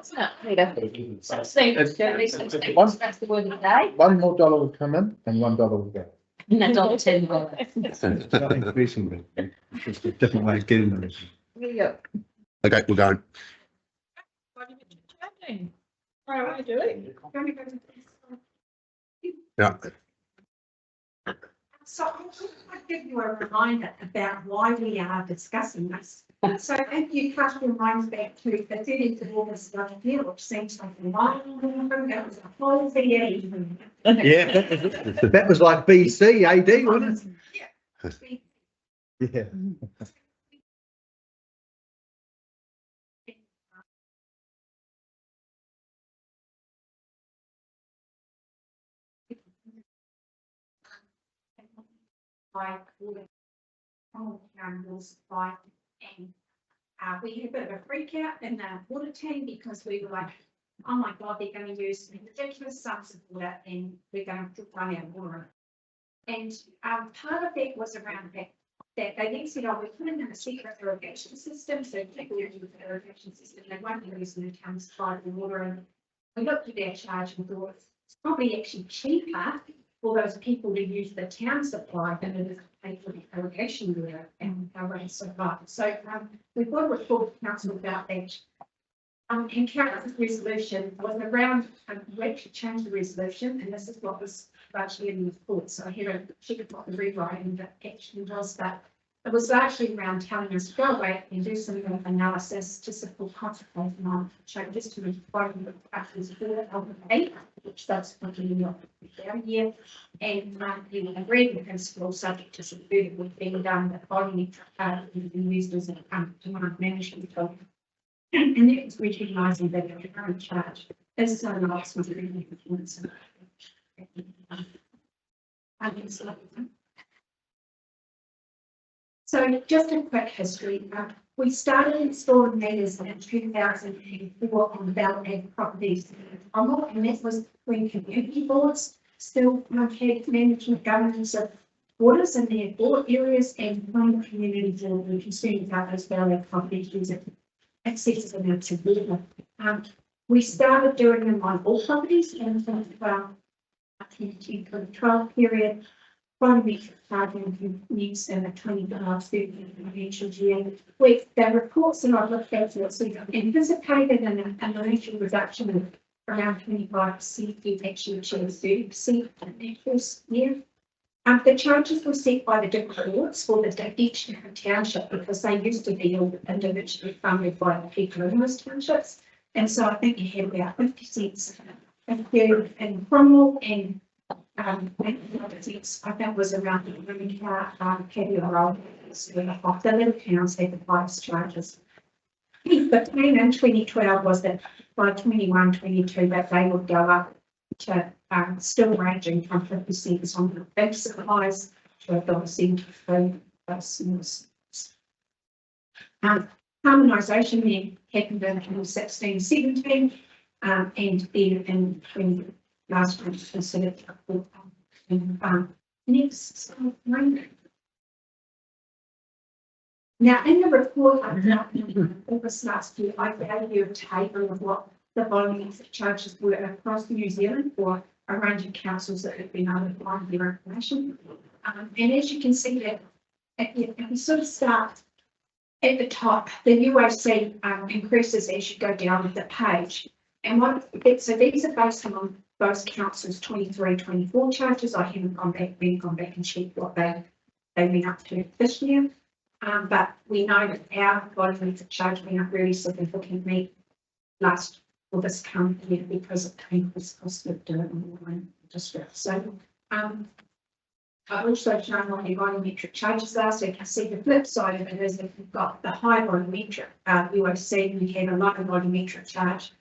isn't it, Peter? 16, at least 16, that's the word of the day. $1 more will come in and $1 will go. And $1.10. Not increasingly. It's just a different way of getting them. Yeah. Okay, we're going. How are you doing? Yeah. So I'll give you a reminder about why we are discussing this. So if you cast your minds back to the 30th of August last year, which seems like a long time ago, it was a whole year. Yeah, that was like BC, AD, wasn't it? Yeah. Like animals by and we had a bit of a freak out in the water team because we were like, oh my god, they're going to use ridiculous sums of water and we're going to run out of water. And part of that was around that they then said, oh, we're putting in a secret irrigation system, so particularly with the irrigation system, they won't be using the town supply of the water. And we looked at their charge and thought it's probably actually cheaper for those people who use the town supply than it is to pay for the irrigation water and our rates so far. So we've got a report to council about that. And council's resolution was around we actually changed the resolution, and this is what was largely in the report. So here she could put the rewriting that actually was that it was largely around telling us to go away and do some analysis to support consultation on changes to the environment factors for LTP, which that's something not down here, and the agreement principle subject to some further work being done that volume being used as a demand management tool. And that is recognising that the current charge is so lost with the performance. So just a quick history. We started installing meters in 2004 on development properties. And that was when community boards still had management governance of waters in their board areas and when community board were concerned about those valley properties using excessive amounts of water. We started doing them on all properties in the 2012 period. Volumetric charging needs in the 2030 financial year. With the reports that I've looked at, so anticipated an initial reduction of around 25%. We've actually achieved 30% in the first year. The charges were set by the different boards for each different township because they used to be all individually funded by the people in those townships. And so I think you had about 50 cents in Cromwell and I think was around the Cabby Roll. The little towns had the highest charges. But plan in 2012 was that by 21-22 that they would go up to still ranging from 50 cents on the big supplies to $1.73 for those small supplies. Harmonisation then happened in 2016-17 and then in 20 last year considered next slide. Now in the report August last year, I gave you a table of what the volumetric charges were across New Zealand for a range of councils that have been able to find their information. And as you can see that if we sort of start at the top, the UOC increases as you go down the page. And so these are based on those councils 23-24 charges. I haven't gone back and checked what they went up to this year. But we know that our volumetric charge went up really significantly last for this current year because of the increased cost of doing online district. So I've also shown what the volumetric charges are, so you can see the flip side of it is if you've got the high volumetric UOC, we have a low volumetric charge.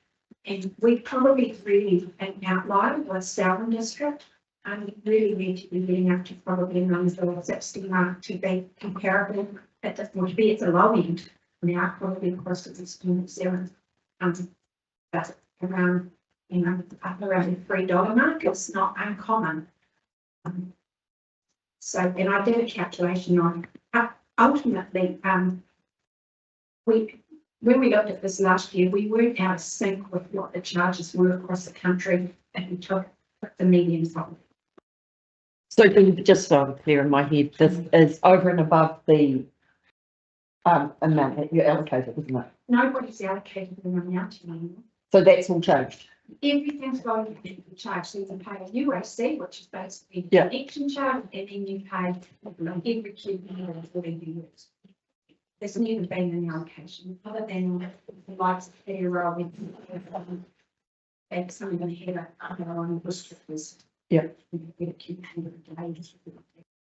And we probably really an outlier was Southern District, and we really need to be getting up to probably numbers of 60 mark to be comparable. It doesn't want to be at the low end now, probably across the Eastern Zealand. But around, up around the $3 mark, it's not uncommon. So, and I did a calculation on ultimately, when we looked at this last year, we weren't out of sync with what the charges were across the country if we took the median from. So just so I'm clear in my head, this is over and above the amount that you allocated, isn't it? Nobody's allocated an amount anymore. So that's all changed. Everything's going to be charged. So you can pay a UAC, which is basically the Yeah. connection charge, and then you pay every cubic meter for whatever you use. There's never been an allocation other than the likes of payroll and some of them have their own restrictions. Yeah.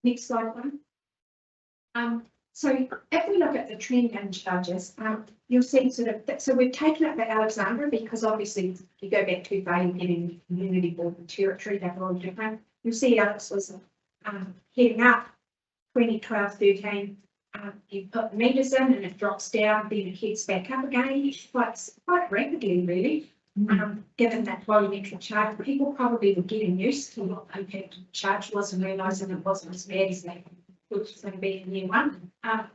Next slide, one. So if we look at the trend in charges, you'll see sort of that, so we've taken up the Alexandra because obviously if you go back too far, you get in community board and territory, they're all different. You'll see Alex was heading up 2012-13. You put meters in and it drops down, then it heads back up again quite rapidly, really. Given that volumetric charge, people probably were getting used to what impact charge was and realising it wasn't as bad as they which is going to be in year one. And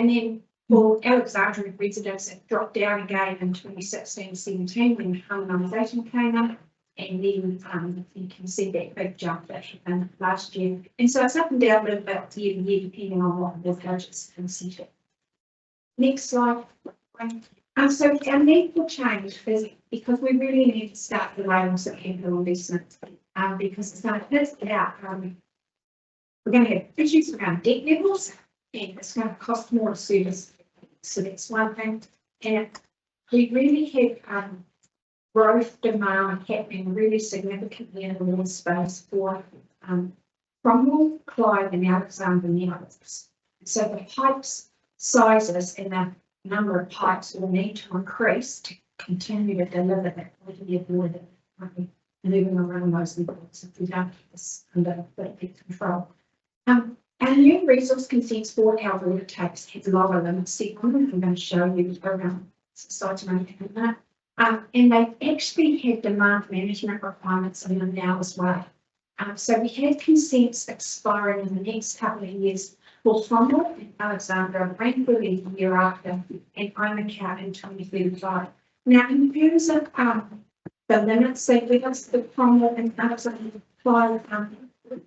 then for Alexandria residents, it dropped down again in 2016-17 when harmonisation came up. And then you can see that big jump that happened last year. And so it's up and down a little bit year to year, depending on what the budgets consider. Next slide. So our need for change is because we really need to start the rails of capital investment because it's going to hit out. We're going to have issues around debt levels and it's going to cost more to service. So that's one thing. And we really have growth demand happening really significantly in the water space for Cromwell, Clyde and Alexandra networks. So the pipes sizes and the number of pipes will need to increase to continue to deliver that quality of water moving around those networks if we don't have this under control. Our new resource consents for our water takes has lower limits. I'm going to show you around society in a minute. And they actually have demand management requirements in them now as well. So we have consents expiring in the next couple of years for Cromwell and Alexandra, Brentwood the year after, and Omakau in 2035. Now, in terms of the limits that we have the Cromwell and Alexandra apply,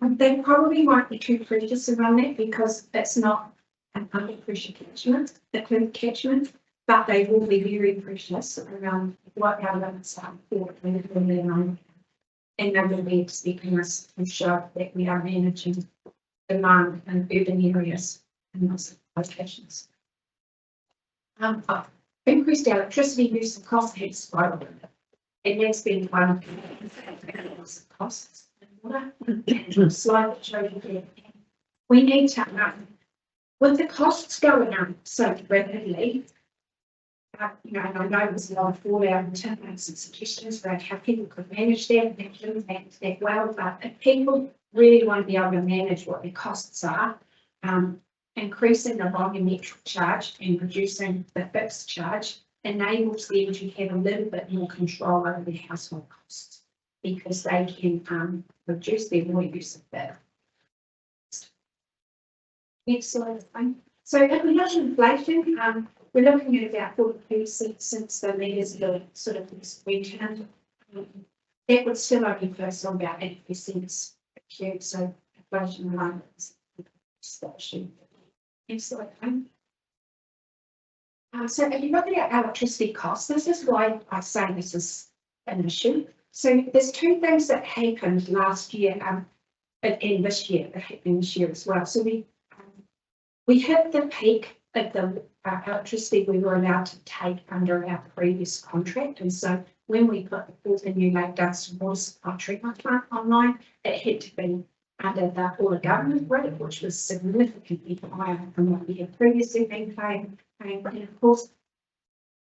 they probably won't be too precious around that because it's not an under pressure catchment, the clean catchment, but they will be very precious around what our limits are for and they will be expecting us to show that we are managing demand in urban areas and those locations. Increased electricity use and cost has spiraled, and that's been one of the costs. Slide that shows you there. We need to, with the costs going up so rapidly, and I know there's a lot of fallout and some suggestions about how people could manage that and impact that well, but if people really want to be able to manage what their costs are, increasing the volumetric charge and reducing the fixed charge enables them to have a little bit more control over their household costs because they can reduce their water use of that. Next slide. So if we look at inflation, we're looking at about 40% since the meters bill sort of returned. That would still only first on about 8% acute, so inflation alone is that issue. Next slide. So if you look at our electricity costs, this is why I say this is an issue. So there's two things that happened last year and this year that happened this year as well. So we hit the peak of the electricity we were allowed to take under our previous contract. And so when we put the new Lake Dunstan water supply treatment plant online, it had to be under the all the government rate, which was significantly higher than what we had previously been paying. And of course,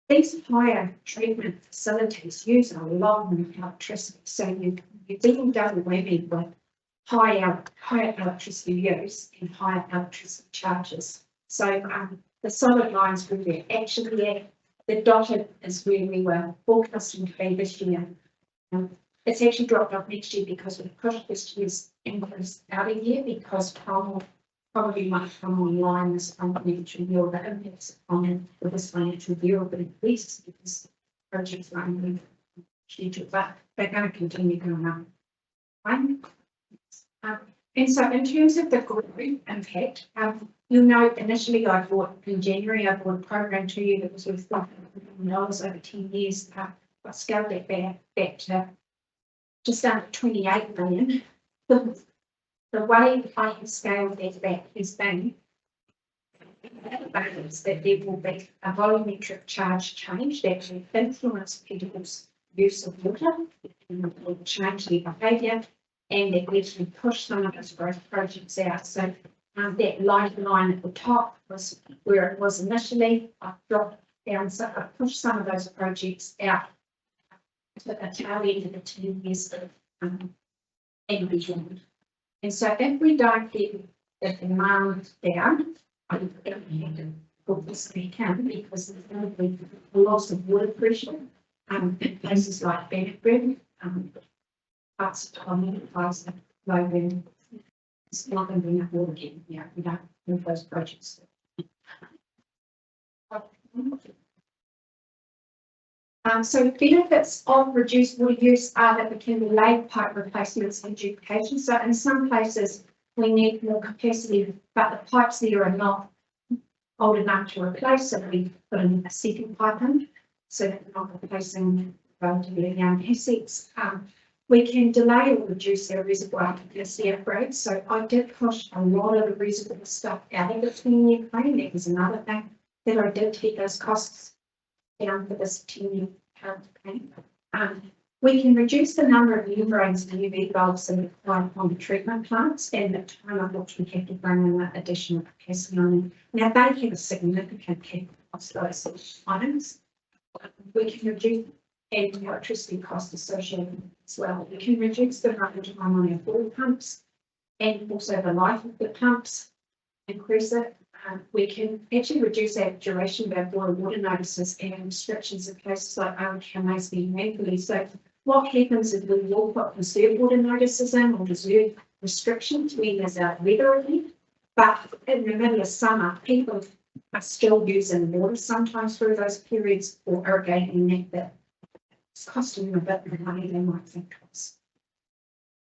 these higher treatment facilities use a lot of electricity. So you're dealing double whammy with higher electricity use and higher electricity charges. So the solid lines where we're actually at, the dotted is where we were forecasting to be this year. It's actually dropped off next year because we've pushed this year's increase out a year because Cromwell probably might come online this financial year, or the impacts on for this financial year, but at least because projects are moving schedule, but they're going to continue going on. Right? And so in terms of the group impact, you'll know initially I bought in January, I bought a program to you that was worth $5 million over 10 years. I scaled that back to just under 28 million. The way I have scaled that back has been that there will be a volumetric charge change that will influence people's use of water, and will change their behaviour, and that we can push some of those growth projects out. So that light line at the top was where it was initially. I dropped down, so I pushed some of those projects out to the tail end of the 10 years and beyond. And so if we don't get the demand down, I don't have to put this back in because there's going to be a loss of water pressure in places like Bannockburn, parts of Tommy, parts of Logan. It's not going to be enough water again. Yeah, we don't move those projects. So benefits of reduced water use are that we can delay pipe replacements and duplication. So in some places we need more capacity, but the pipes there are not old enough to replace, so we put in a second pipe in, so that we're not replacing relatively young assets. We can delay or reduce our reservoir capacity upgrades. So I did push a lot of the reservoir stuff out of the 10-year plan. That was another thing that I did to keep those costs down for this 10-year plan. We can reduce the number of membranes and UV bulbs that are required on the treatment plants and the time of which we have to bring in that additional capacity on them. Now they have a significant capital cost, those items. We can reduce and electricity costs associated as well. We can reduce the running time on our water pumps and also the life of the pumps, increase it. We can actually reduce our duration of our water notices and restrictions in places like RMKMAs being manually. So what happens is we will put reserve water notices in or reserve restrictions when there's a weather event, but in the middle of summer, people are still using water sometimes through those periods or irrigating that it's costing them a bit more money than might think it was.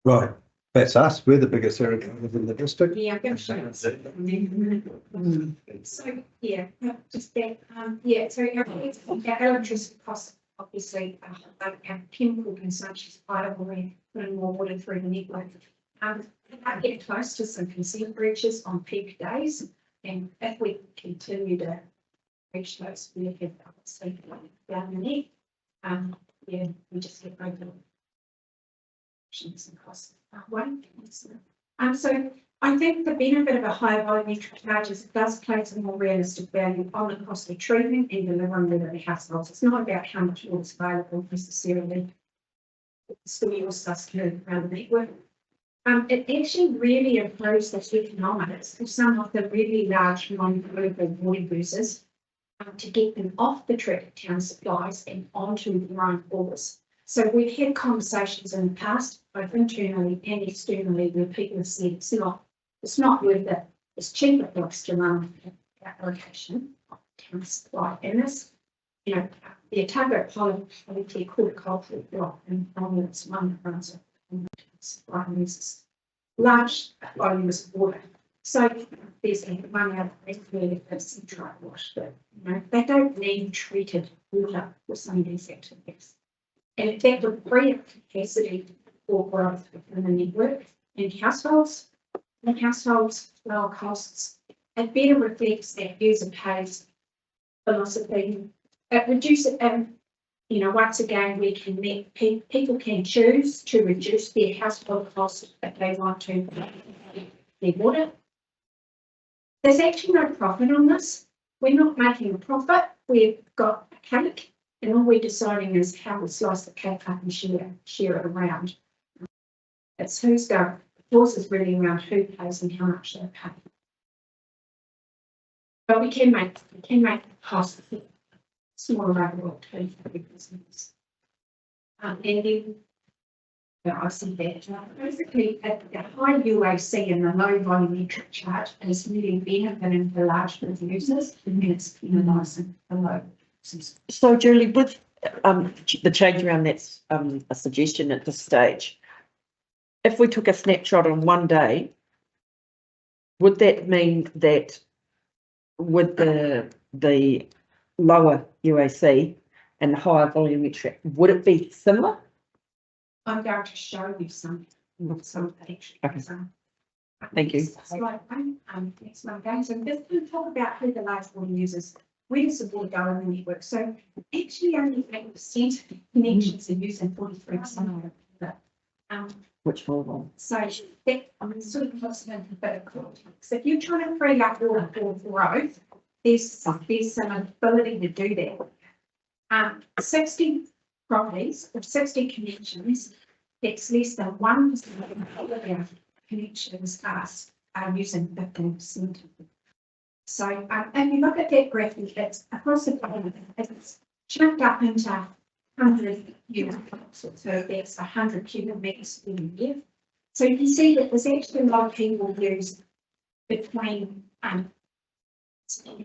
Right, that's us. We're the biggest irrigators in the district. Yeah, I'm going to show you. So, yeah, just that, yeah, so our electricity costs, obviously, our chemical consumption is higher when we're putting more water through the network. I get close to some consent breaches on peak days, and if we continue to reach those, we have obviously down the net. Yeah, we just get over and costs. So I think the benefit of a higher volumetric charge is it does place a more realistic value on the cost of treatment and delivering water to households. It's not about how much water is available necessarily. It's the use that's around the network. It actually really improves the economics of some of the really large non-global water users to get them off the track town supplies and onto their own borders. So we've had conversations in the past, both internally and externally, where people have said it's not worth it. It's cheaper for us to run that allocation of town supply. And this, you know, the Otago Polity Horticultural Block and it's one that runs a supply and uses large volumes of water. So there's one out where there's central wash, but you know, they don't need treated water for some of these activities. And in fact, the free capacity for growth within the network in households, lower costs, it better reflects that user pays philosophy. It reduces, you know, once again, we can make people can choose to reduce their household costs if they want to their water. There's actually no profit on this. We're not making a profit. We've got a cake, and all we're deciding is how we slice the cake up and share it around. It's who's going. The force is really around who pays and how much they pay. But we can make costs smaller overall too for big business. And then Yeah, I see that. Basically, at the high UAC and the low volumetric charge is really benefiting the large users, and it's penalising the low users. So Julie, with the change around, that's a suggestion at this stage. If we took a snapshot on one day, would that mean that with the lower UAC and the higher volumetric, would it be similar? I'm going to show you some pictures. Okay. Thank you. Slide one, next one, guys. So just to talk about who the large water users, where does the water go in the network? So actually only 8% of connections are using 43% of the, Which one? so that sort of puts it into a bit of context. So if you're trying to free up water for growth, there's some ability to do that. 60 properties or 60 connections, it's less than 1% of our connections are using 15%. So if you look at that graphic, it's across the board, it's chunked up into 100 units. So that's 100 cubic meters in a year. So you can see that there's actually a lot of people use between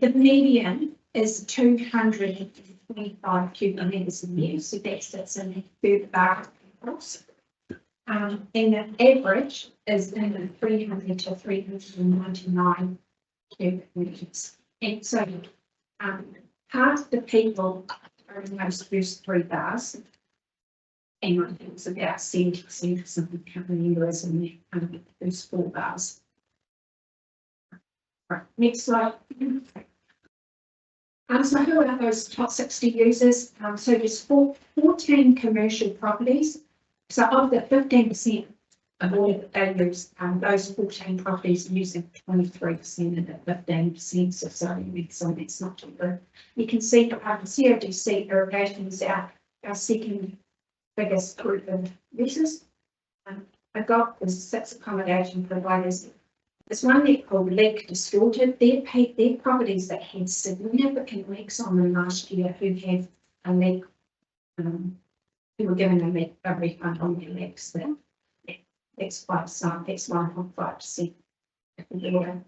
the median is 225 cubic meters a year, so that sits in the third bar across. And the average is in the 300 to 399 cubic meters. And so half the people are in those first three bars, and I think it's about 70% of something coming in as in the first four bars. Right, next slide. So who are those top 60 users? So there's 14 commercial properties. So of the 15% of all that they use, those 14 properties are using 23% of the 15%. So that's not too good. You can see CODC irrigation is our second biggest group of users. I've got the 6 accommodation providers. There's one there called Leak Distorted. They're properties that had significant leaks on them last year who have a leak, who were given a refund on their leaks. That's quite some, that's 1.5% of the water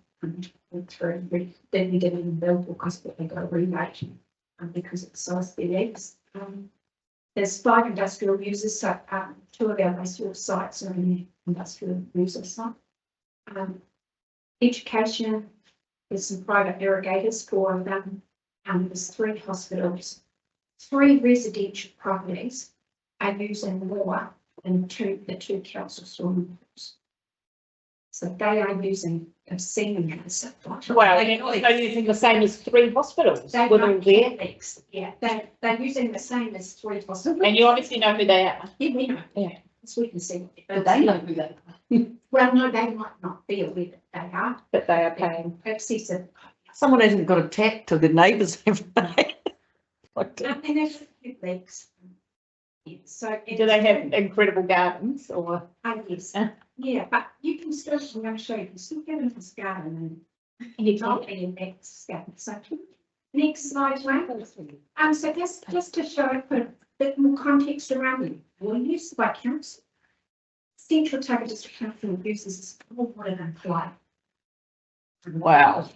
through. We didn't even bill because they got a rebate because it sized their leaks. There's 5 industrial users, so 2 of our industrial sites are in the industrial user site. Education, there's some private irrigators, 4 of them, there's 3 hospitals, 3 residential properties are using more than the 2 council swimming pools. So they are using a senior. Well, and also using the same as 3 hospitals. They Were they there? leaks. Yeah, they're using the same as 3 hospitals. And you obviously know who they are. Yeah, we know. Yeah. So we can see. Do they know who they are? Well, no, they might not be aware that they are. But they are paying. Excessive. Someone hasn't got a tap to the neighbours every day. And there's leaks. Yeah, so. Do they have incredible gardens or? Yes, yeah, but you can still, I'm going to show you, you can still get into this garden and you don't be in that garden. So next slide, Wayne. So just to show, put a bit more context around it. Water use by council. Central Otago District Council uses more water than Clyde. Wow.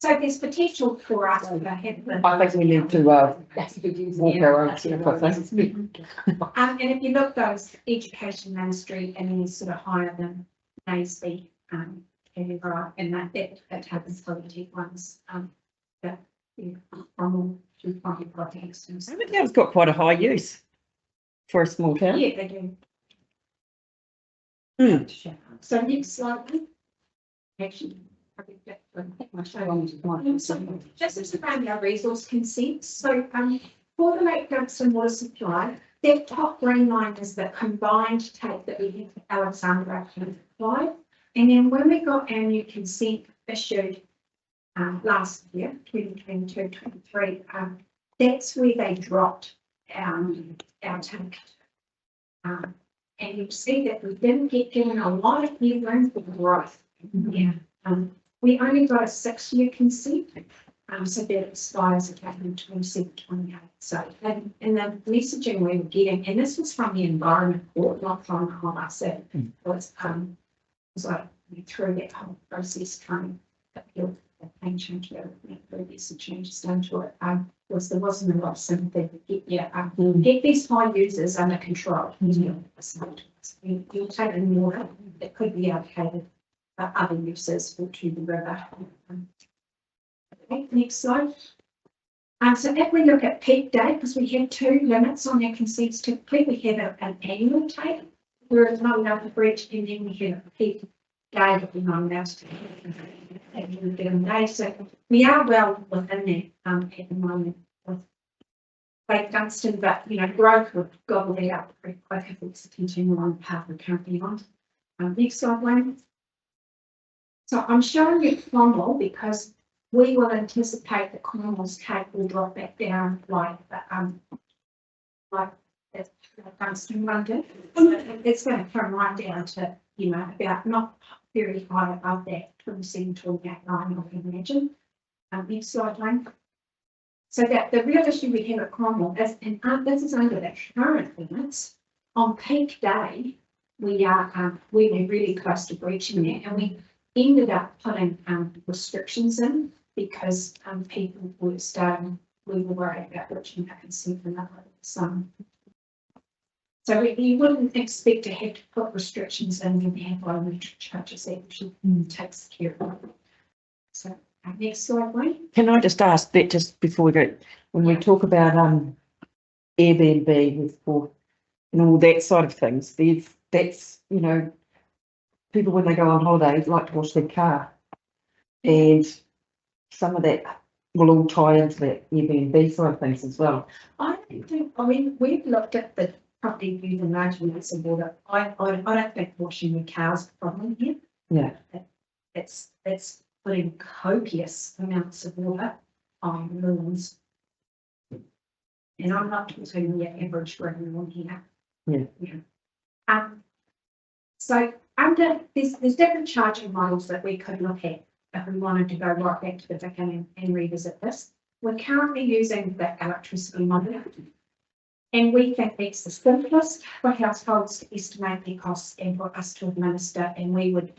So there's potential for us to have the. I think we need to walk our own step, I think. And if you look those education ministry and then sort of higher than NASB, Canberra, and that happens for the tech ones, that from to find projects. It's got quite a high use for a small town. Yeah, they do. So next slide, please. Actually. Just as around our resource consents, so for the Lake Dunstan water supply, that top green line is the combined take that we have for Alexandra and Clyde. And then when we got our new consent issued last year, 2022-23, that's where they dropped our take. And you see that we didn't get given a lot of new room for growth. Yeah. We only got a 6-year consent, So that expires again in 27-28. So, and the messaging we were getting, and this was from the Environment Board, not from what I said, was I went through that whole process trying to appeal the plan change, previous changes done to it. Was there wasn't a lot of sympathy to get these high users under control. You'll take in water that could be allocated for other uses or to the river. Okay, next slide. So if we look at peak day, because we have two limits on our consents, typically we have an annual take where it's not allowed to breach, and then we have a peak day that we're not allowed to take at any given day. So we are well within that at the moment with Lake Dunstan, but growth would gobble it up pretty quick if it's continuing on the path we're currently on. Next slide, Wayne. So I'm showing you Cromwell because we will anticipate that Cromwell's take will drop back down like Dunstan one did. It's going to come right down to, about not very high above that 27-28 line, I can imagine. Next slide, Wayne. So that the real issue we have at Cromwell is, and this is under the current limits, on peak day, we were really close to breaching that, and we ended up putting restrictions in because people were starting, we were worried about breaching our consent for another some. So you wouldn't expect to have to put restrictions in when you have biometric charges that actually takes care of it. So next slide, Wayne. Can I just ask that just before we go, when we talk about Airbnb with and all that side of things, that's people when they go on holiday like to wash their car, and some of that will all tie into that Airbnb side of things as well. I don't think. I mean, we've looked at the property using large amounts of water. I don't think washing your car's a problem here. Yeah, it's putting copious amounts of water on lawns. And I'm not talking the average lawn here. Yeah. So under there's different charging models that we could look at if we wanted to go right back to the beginning and revisit this. We're currently using the electricity model, and we think that's the simplest for households to estimate their costs and for us to administer, and we would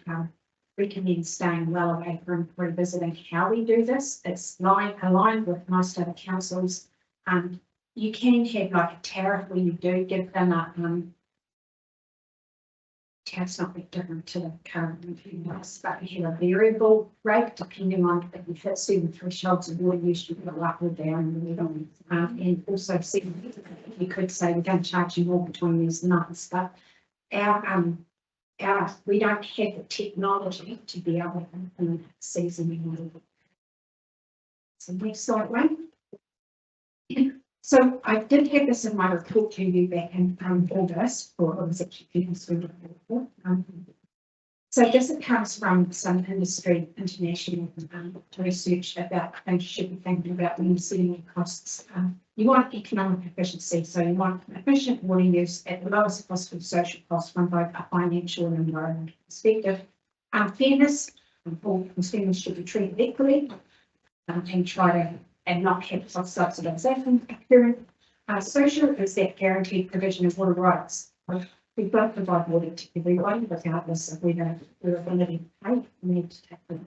recommend staying well away from revisiting how we do this. It's aligned with most other councils. You can have like a tariff where you do give them a tariff's not very different to the current price, but you have a variable rate depending on if you hit certain thresholds of water use, you go up or down, and also you could say we're going to charge you more between these months, but we don't have the technology to be able to implement seasoning. So next slide, Wayne. So I did have this in my report to you back in August, or it was actually so this comes from some industry international research about things you should be thinking about when you're setting your costs. You want economic efficiency, so you want efficient water use at the lowest possible social cost from both a financial and environmental perspective. Fairness, all consumers should be treated equally, and try to not have subsidisation occurring. Social is that guaranteed provision of water rights. We've got to provide water to everyone, regardless of whether we're ability to pay. We need to take the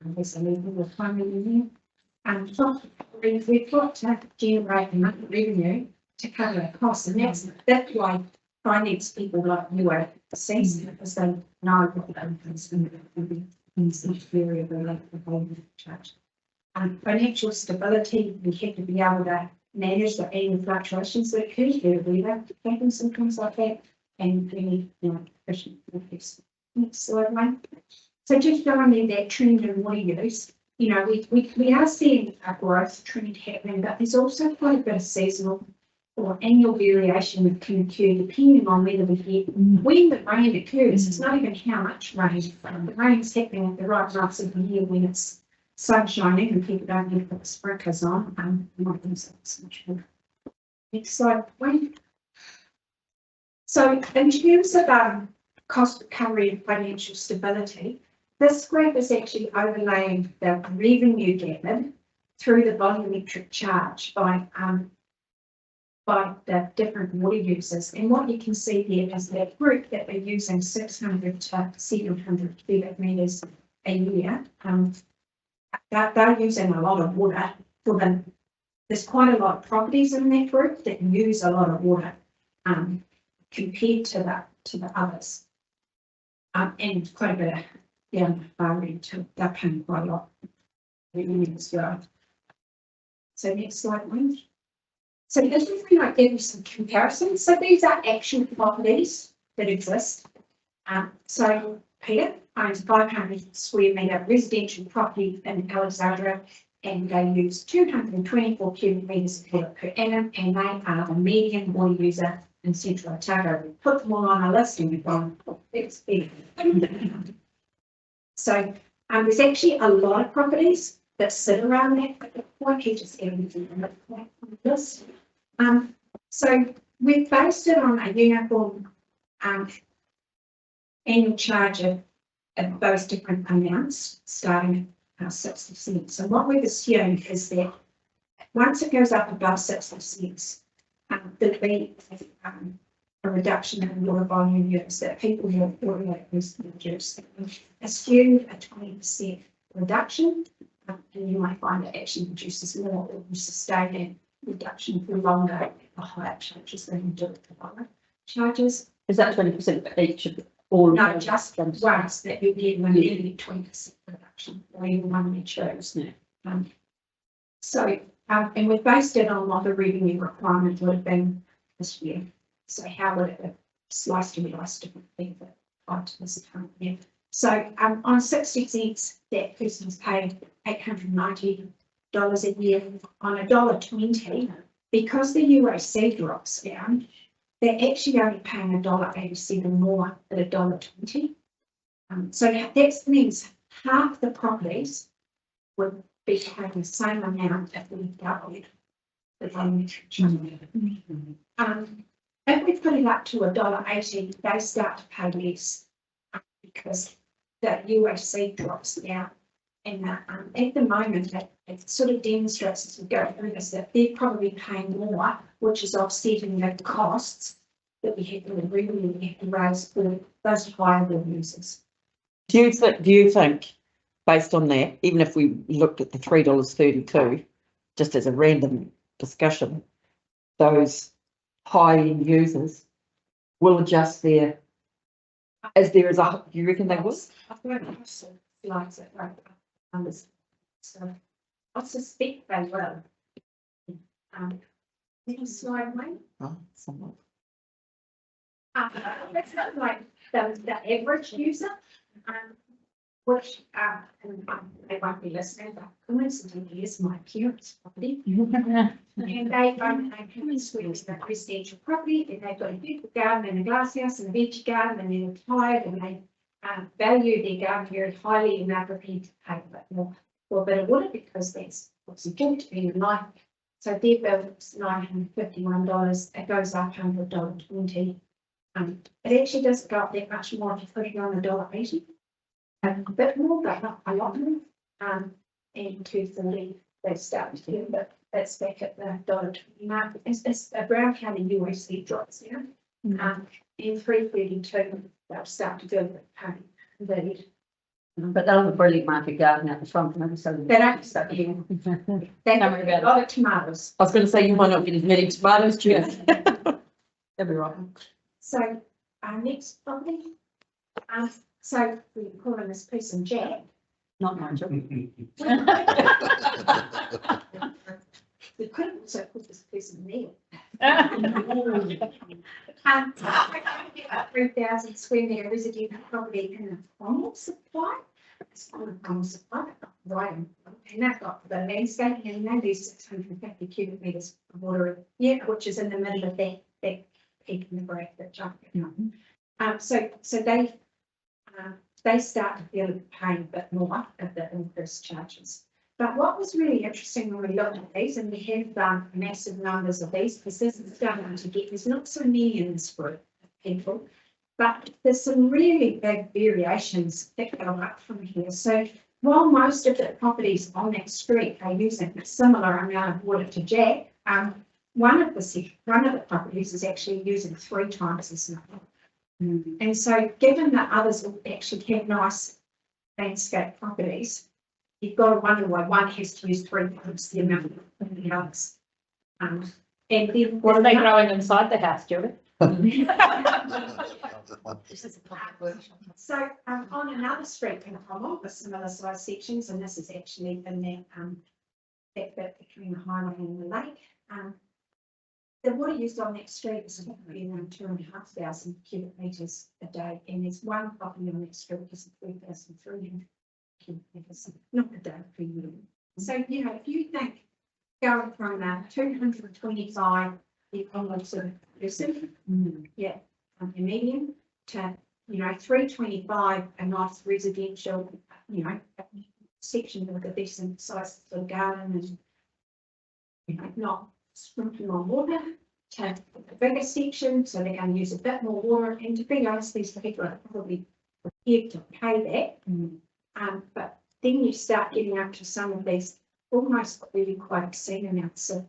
there's a level of primary revenue. We've got to generate enough revenue to cover our costs, and that's why finance people like you are assessing, because they know what the incomes and each variable like the volume charge. Financial stability, we have to be able to manage the annual fluctuations that occur here. We have happens and things like that, and we need efficient workers. Next slide, Mike. So just showing you that trend in water use, we are seeing a growth trend happening, but there's also quite a bit of seasonal or annual variation that can occur depending on whether we get when the rain occurs. It's not even how much rain. The rain's happening at the right months of the year when it's sun shining and people don't need to put the sprinklers on. Next slide, please. So in terms of cost recovery and financial stability, this graph is actually overlaying the revenue gathered through the volumetric charge by the different water users. And what you can see here is that group that are using 600 to 700 cubic metres a year, they're using a lot of water for them. There's quite a lot of properties in that group that use a lot of water compared to the others. And quite a bit of down the far end too. They're paying quite a lot as well. So next slide, please. So this is where I give you some comparisons. So these are actual properties that exist. So Peter owns 500 square metre residential property in Alexandria, and they use 224 cubic metres of water per annum, and they are the median water user in Central Otago. We put them all on a list and we've gone, it's big. So there's actually a lot of properties that sit around that point. You just everything on the list. So we've based it on a uniform annual charge of those different amounts starting at 60 cents. So what we've assumed is that once it goes up above 60 cents, there'll be a reduction in water volume use that people will reduce. Assume a 20% reduction, and you might find it actually reduces more or you sustain that reduction for longer at the higher charges than you do at the lower charges. Is that 20% for each of all? No, just once that you get when you get 20% reduction, or even one you chose. Yeah. And we've based it on what the revenue requirement would have been this year. So how would it have sliced and diced differently to this current year? So on 60 cents, that person's paid $890 a year. On $1.20, because the UAC drops down, they're actually only paying $1.87 more at $1.20. So that means half the properties would be paying the same amount if we doubled the volumetric charge. If we put it up to $1.80, they start to pay less because the UAC drops down. And at the moment, it sort of demonstrates as we go through this that they're probably paying more, which is offsetting the costs that we have, the revenue we have to raise for those higher bill users. Do you think, based on that, even if we looked at the $3.32, just as a random discussion, those high-end users will adjust their, as there is a, do you reckon they will? I've got some slides that right on this. So I suspect they will. Next slide, Wayne. Oh, somewhat. That's not like the average user, which and they won't be listening, but coincidentally is my parents' property. And they own a human squares that residential property, and they've got a beautiful garden and a glass house and a veggie garden, and they're retired, and they value their garden very highly, and they're prepared to pay a bit more for a bit of water because that's what's important to be in life. So their bill is $951. It goes up $100.20. It actually doesn't go up that much more if you put it on $1.80. A bit more, but not a lot more. And $2.30 they start to do, but that's back at the $1.20 mark. It's a Brown County UAC drops down. In $3.32 they'll start to do a bit of pain. But they'll have a brilliant market garden out the front, and so They don't start here. They have a lot of tomatoes. I was going to say you might not get as many tomatoes, June. they'll be right. So our next property, so we're calling this person Jack. Not Nigel. We could also put this person Neil. 3,000 square metre residential property in a formal supply. It's not a formal supply, right? And they've got the landscaping, and they do 650 cubic metres of water a year, which is in the middle of that peak in the graph that John. So they start to feel the pain a bit more of the increased charges. But what was really interesting when we looked at these, and we have done massive numbers of these, because this is starting to get, there's not so many in this group of people, But there's some really big variations that go up from here. So while most of the properties on that street are using a similar amount of water to Jack, one of the properties is actually using 3 times as much. And so given that others will actually have nice landscape properties, you've got to wonder why one has to use 3 times the amount of the others. And then What are they growing inside the house, Julie? So on another street in Cromwell, with similar size sections, and this is actually in that bit between the highway and the lake. The water used on that street is probably around 2,500 cubic metres a day, and there's one property on that street is 3,300 cubic metres, not a day per year. So you know, if you think going from 225 the onwards of person, yeah, a medium to 325 a nice residential, section with a decent sized little garden and not sprinkling on water, to a bigger section, so they're going to use a bit more water. And to be honest, these people are probably prepared to pay that. But then you start getting up to some of these almost really quite obscene amounts of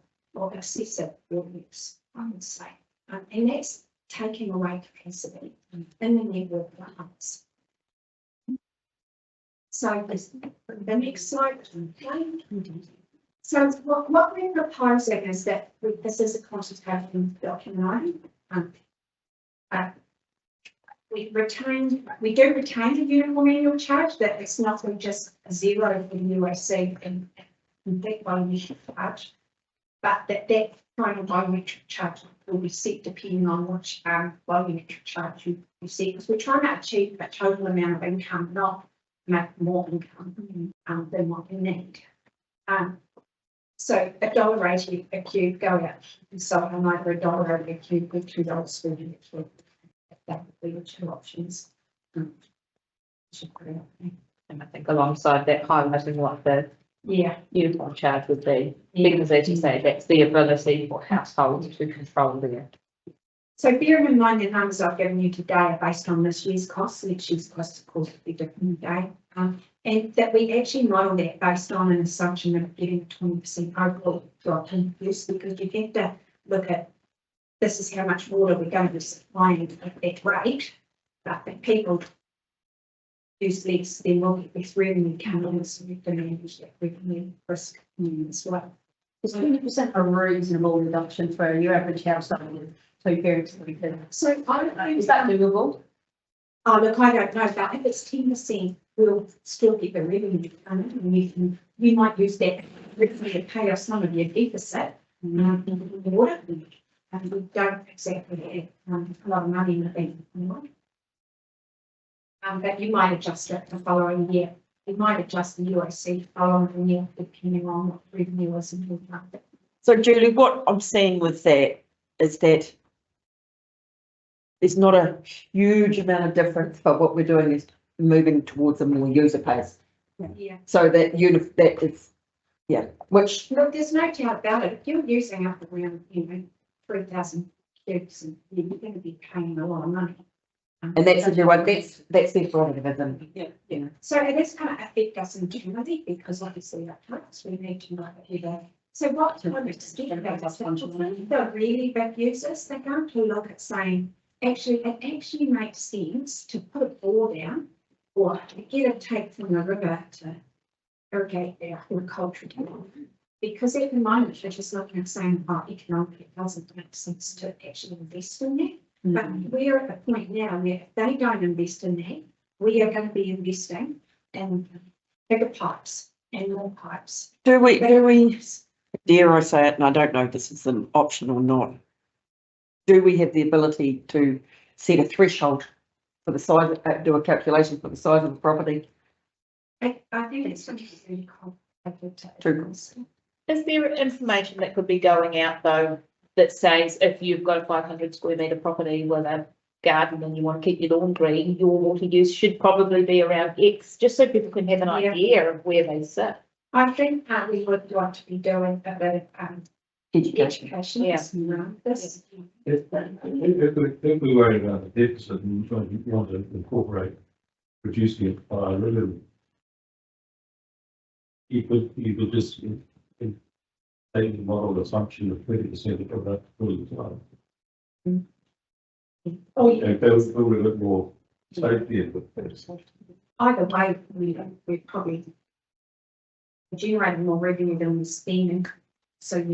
excessive water use, I would say. And that's taking away capacity in the network of the homes. So the next slide. So what we're proposing is that this is a consultation document. We do retain the uniform annual charge, that it's not just a 0 for the UAC and that biometric charge, but that final biometric charge will be set depending on which biometric charge you set, because we're trying to achieve a total amount of income, not make more income than what we need. So $1.80 a cube go out. So I'm either $1.80 a cube or $2.30 a cube. That would be the 2 options. And I think alongside that, highlighting what the uniform charge would be, because as you say, that's the ability for households to control their. So bearing in mind the numbers I've given you today are based on this year's costs. Next year's costs, of course, will be different today. And that we actually model that based on an assumption of getting a 20% overall drop in use, because you have to look at this is how much water we're going to be supplying at that rate. But if people use less, then we'll get less revenue coming in, so we can manage that revenue risk as well. Is 20% a reasonable reduction for your average household with 2 parents and 3 kids? So I don't know. Is that doable? Oh, look, I don't know, but if it's 10%, we'll still get the revenue coming, and you might use that revenue to pay off some of your deficit in the water. And we don't exactly have a lot of money in the bank. But you might adjust it the following year. You might adjust the UAC the following year, depending on what revenue is in the market. So Julie, what I'm seeing with that is that there's not a huge amount of difference, but what we're doing is moving towards a more user pays. Yeah. So that that is, which. Look, there's no doubt about it. If you're using up around, 3,000 cubes, and you're going to be paying a lot of money. And that's if you're right, that's their prerogative, isn't it? Yeah. So it is going to affect us internally, because obviously that helps. We need to know that. So what kind of the really big users, they're going to look at saying, actually, it actually makes sense to put a bore down or to get a take from the river to irrigate their horticulture town. Because at the moment, they're just looking at saying, economically, it doesn't make sense to actually invest in that. But we're at the point now where if they don't invest in that, we are going to be investing in bigger pipes and more pipes. Do we, dare I say it, and I don't know if this is an option or not, do we have the ability to set a threshold for the size, do a calculation for the size of the property? I think it's going to be really complicated. Is there information that could be going out though that says if you've got a 500 square metre property with a garden and you want to keep your lawn green, your water use should probably be around X, just so people can have an idea of where they sit? I think we would want to be doing a bit of Education. education, around this. If we worry about the deficit and want to incorporate reducing it by a little, you could just take the model assumption of 30% of that fully time. Oh, yeah. And build a bit more safety in it. Either way, we probably generated more revenue than we're spending, so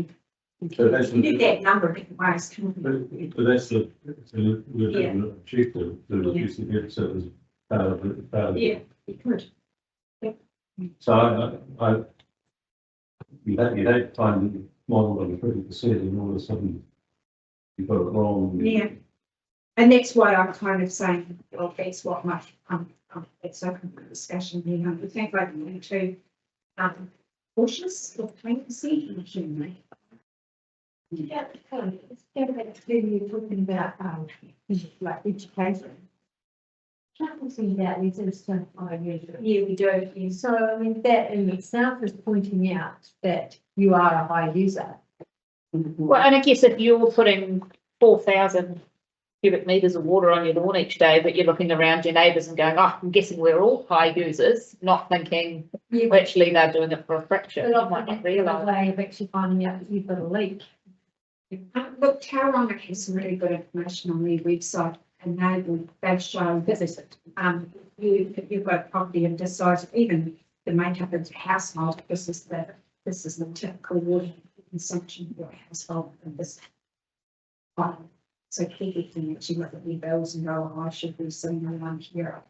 So that's- you did that number of different ways, can't you? But that's the objective, to reduce the deficit as part of it. Yeah, you could. So you don't find the model of 30% and all of a sudden you've got it wrong. Yeah. And that's why I'm kind of saying, well, that's what my, it's open for discussion, you know, we think like we need to, cautious with 20%, shouldn't we? Yeah, it's when you're talking about, like education. Can't we see that we just don't Yeah, we do, yes. So, I mean, that in itself is pointing out that you are a high user. Well, and I guess if you're putting 4,000 cubic metres of water on your lawn each day, but you're looking around your neighbours and going, oh, I'm guessing we're all high users, not thinking, Yeah, well, actually they're doing it for a fraction. but You might not often realise. a way of actually finding out that you've got a leak. Look, Tauranga has some really good information on their website, and they've shown that if you've got a property of this size, even the makeup of the household, this is the typical water consumption for a household in this. So people can actually look at their bills and go, oh, I should be seeing around here,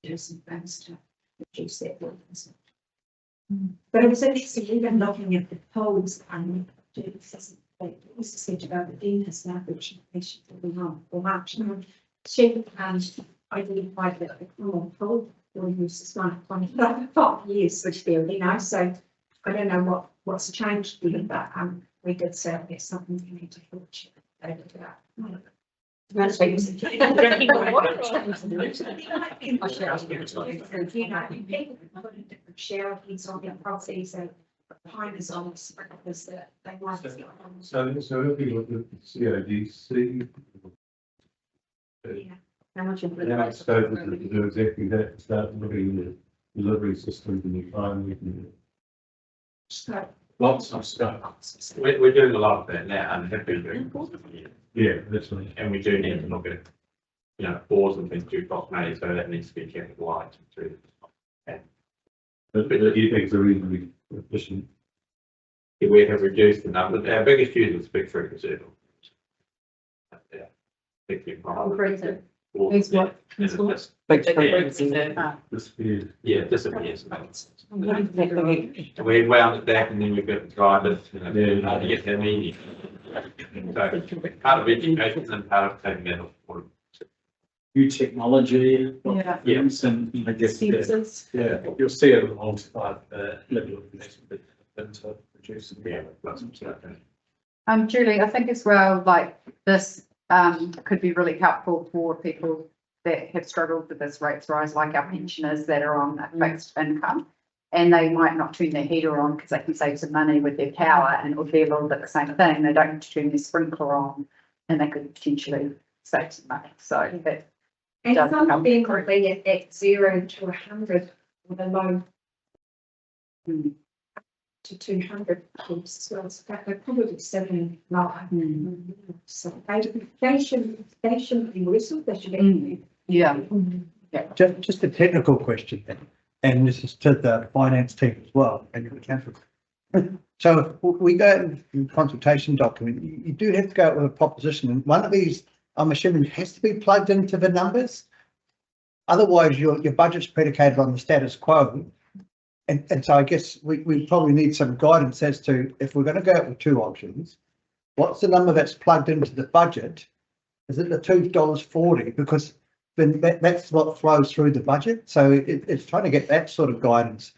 do some things to reduce that water consumption. But it was interesting, even looking at the polls, this is said about the dentist now, which is for March. She identified that the common cold will use this one for 5 years, which there, you know, so I don't know what's changed there, but we did say there's something we need to watch over that. Drinking water. You know, people put in different shower heads on their properties and timers on the sprinklers that they might. So if you look at CODC, Yeah. How much of now it's started to do exactly that, start looking at the delivery systems and the time So, Lots of stuff. We're doing a lot of that now and have been doing for some years. yeah, that's right. And we do need to look at, you know, boards and things too made, so that needs to be capitalised through. But do you think it's a reasonably efficient? We have reduced the number, our biggest user is Big Free Reserve. Yeah. Big Free. Concrete. Who's what? Who's what? Big Disappears. Yeah, it disappears. What exactly? We wound it back and then we've got to drive it, you know, how to get that meeting. So part of education and part of taking that off. New technology. Yeah. Yes, and I guess, Sensors. yeah, you'll see it multiply the level of investment into reducing. Yeah, that's okay. Julie, I think as well, like this, could be really helpful for people that have struggled with this rates rise, like our pensioners that are on a fixed income. And they might not turn their heater on because they can save some money with their power, and it would be a little bit the same thing. They don't turn their sprinkler on and they could potentially save some money. So that, and Does some help. of them will be at 0 to 100 with a low to 200 as well, so they're probably 7 lower. So they shouldn't be worse off, they should be. yeah. Just a technical question then, and this is to the finance team as well, and the council. So if we go in consultation document, you do have to go out with a proposition, and one of these, I'm assuming, has to be plugged into the numbers. Otherwise, your budget's predicated on the status quo. And so I guess we probably need some guidance as to, if we're going to go out with 2 options, what's the number that's plugged into the budget? Is it the $2.40? Because then that's what flows through the budget. So it's trying to get that sort of guidance.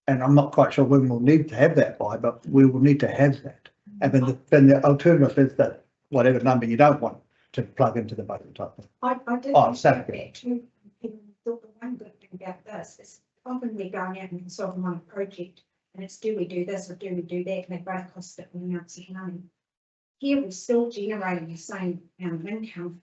And I'm not quite sure when we'll need to have that by, but we will need to have that. And then the alternative is that whatever number you don't want to plug into the budget type thing. I did. Oh, think Saturday. that too. People thought the one good thing about this is often they're going out and consulting on a project, and it's do we do this or do we do that, and they both cost different amounts of money. here we're still generating the same amount of income.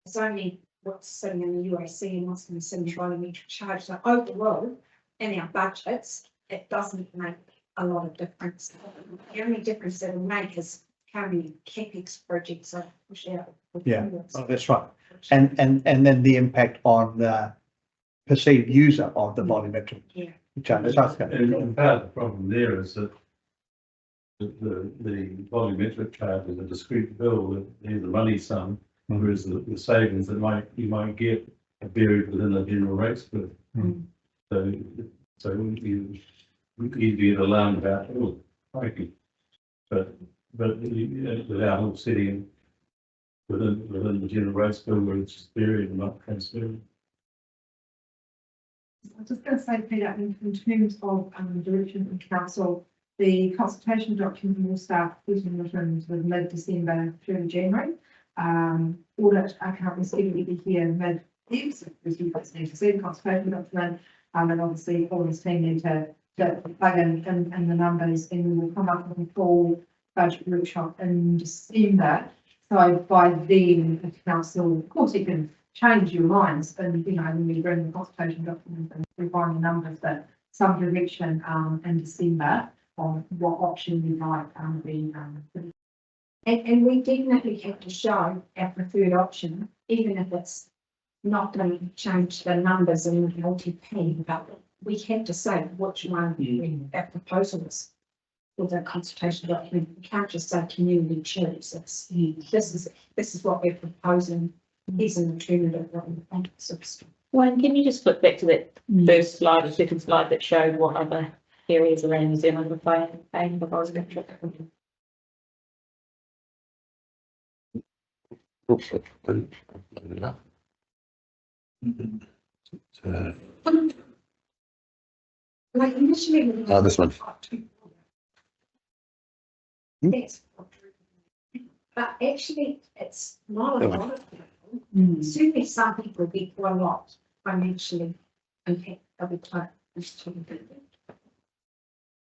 It's only what's sitting in the UAC and what's going to sit in the volumetric charge. So overall, in our budgets, it doesn't make a lot of difference. The only difference that will make is how many CapEx projects are pushed out. Yeah. Oh, that's right. And then the impact on the perceived user of the volumetric Yeah. charge. And part of the problem there is that the volumetric charge is a discrete bill, that there's a money sum, whereas the savings that you might get are buried within the general rates curve. So you get alarmed about, oh, crikey. But without offsetting within the general rates bill where it's just buried and not transferred. I was just going to say, Peter, in terms of direction from council, the consultation document will start putting returns with mid-December through January. Audit account is going to be here mid-February, so you guys need to see the consultation document, and obviously all this team need to plug in the numbers, and we will come up with a full budget workshop in December. So by then, the council, of course, you can change your minds, and when we bring the consultation document and refine the numbers, but some direction in December on what option we might be. And we definitely have to show our preferred option, even if it's not going to change the numbers in the LTP, but we have to say which one our proposal is. With a consultation document, we can't just say community choose. This is what we're proposing. Here's an alternative that we think is. Wayne, can you just flip back to that first slide, or second slide that showed what other areas around New Zealand are paying the volumetric? Like initially. This one. Yes. But actually, it's not a lot of people. Certainly some people get a lot financially impacted by the type of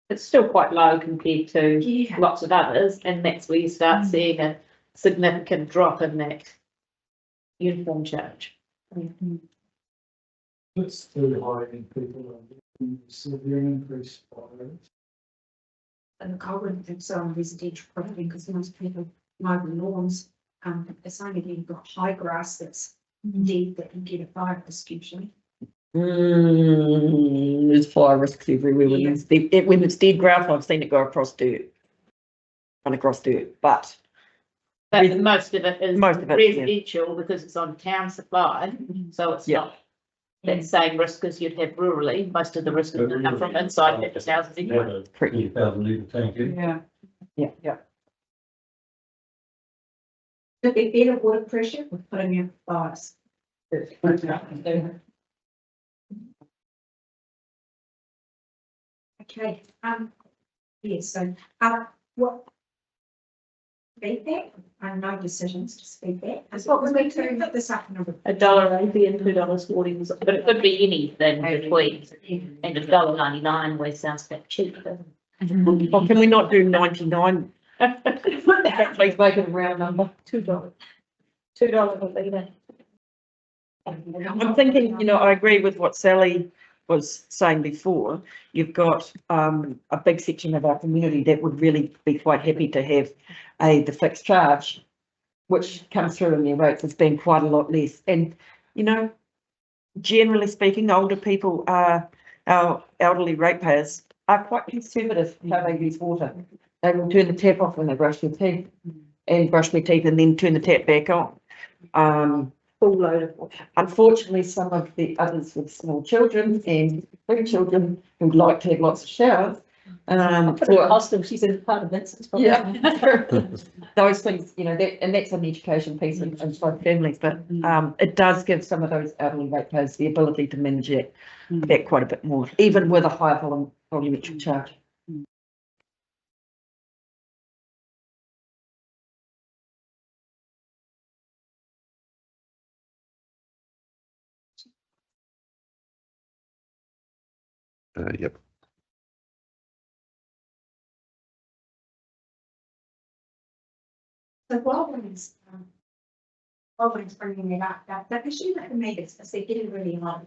It's still quite low compared to Yeah. lots of others, and that's where you start seeing a significant drop in that uniform charge. It's too high in people, severe increase. And I wouldn't think so on residential property because most people mow the lawns. It's only when you've got high grass that's deep that you get a fire distribution. There's fire risks everywhere when it's dead grass. I've seen it go across dirt, run across dirt, but But most of it is Most of it, residential because it's on town supply, so it's Yeah. not that same risk as you'd have rurally. Most of the risk is going to come from inside people's houses anyway. 20,000 litre tank in. yeah. To get better water pressure, we're putting in fires. Okay, yes, so, what? Feedback, and no decisions, just feedback. That's what we're going to put this up number. $1.80 and $2.40, but it could be anything between, and $1.99 where sounds a bit cheap. Or can we not do 99? Please make it a round number. $2 a litre. I'm thinking, I agree with what Sally was saying before. You've got a big section of our community that would really be quite happy to have the fixed charge, which comes through in their rates has been quite a lot less. And, generally speaking, older people are, our elderly ratepayers are quite conservative how they use water. They will turn the tap off when they brush their teeth and then turn the tap back on. Full load of water. Unfortunately, some of the others with small children and big children who'd like to have lots of showers. Hostel, she said part of that's. Yeah, those things, and that's an education piece inside families, but it does give some of those elderly ratepayers the ability to manage that quite a bit more, even with a higher volumetric charge. Yep. So while one's bringing it up, that issue that the meters, as they're getting really low.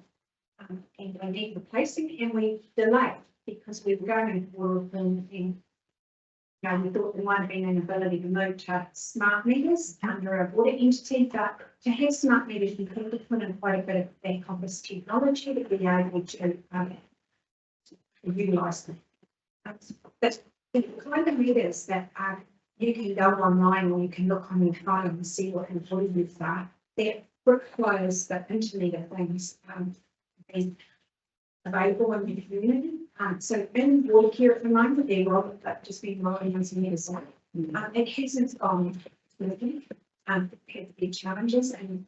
And we need replacing, and we delayed because we were going forward and, you know, we thought there might have been an ability to move to smart meters under a water entity, but to have smart meters, you have to put in quite a bit of back office technology to be able to utilise them. But the kind of meters that you can go online or you can look on your phone and see what improvements are, that requires the Internet of Things being available in the community. So in water care at the moment, they're just been rolling on some meters. It hasn't gone smoothly. It has been challenges and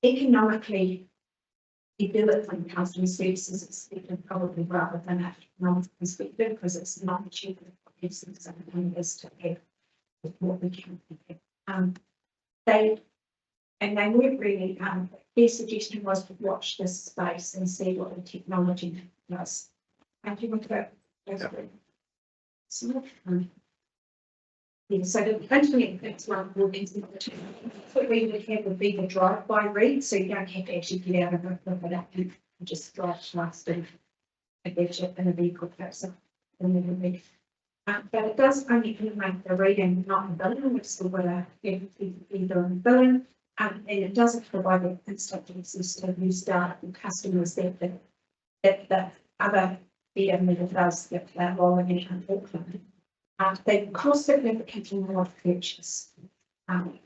economically, the ability from customer services is expected probably rather than a economic perspective because it's not cheaper for business and is to have what we can have. They weren't really, their suggestion was to watch this space and see what the technology does. And you want to go? So, yeah, so the Internet that's one will be what we would have would be the drive-by read, so you don't have to actually get out of it, but you just drive past a gadget in a vehicle person and then read. But it does only make the reading, not the billing, which is what be doing the billing. And it doesn't provide the instant access to use data from customers that the other meter does that they're rolling in Auckland. They cost significantly more to purchase than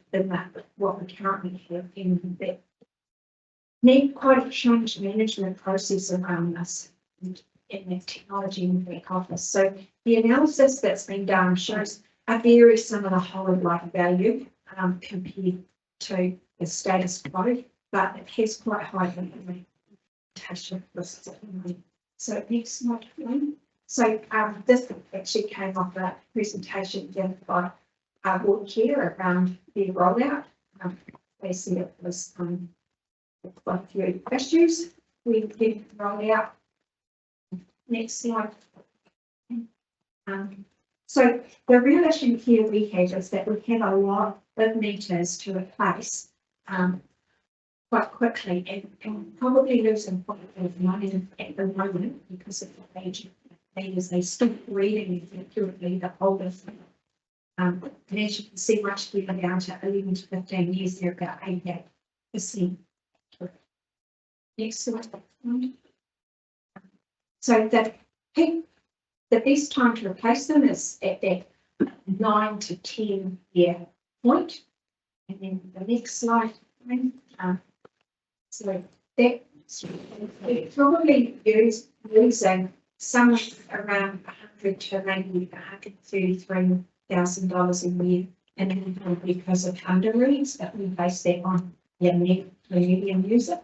what we currently have, and that need quite a change management process around this in the technology in the back office. So the analysis that's been done shows a very similar whole of life value compared to the status quo, but it has quite high implementation risks. So next slide. So this actually came off a presentation given by Water Care around the rollout. They said it was quite a few issues. We did roll out. Next slide. So the real issue here we have is that we have a lot of meters to replace quite quickly and probably losing quite a bit of money at the moment because of the age of meters. They stop reading accurately the older thing. And as you can see, much further down to 11 to 15 years, they're about 88%. Next slide. So the best time to replace them is at that 9 to 10 year point. And then the next slide. So that probably using somewhere around $100 to maybe $133,000 a year, and then because of underreads that we base that on the medium user,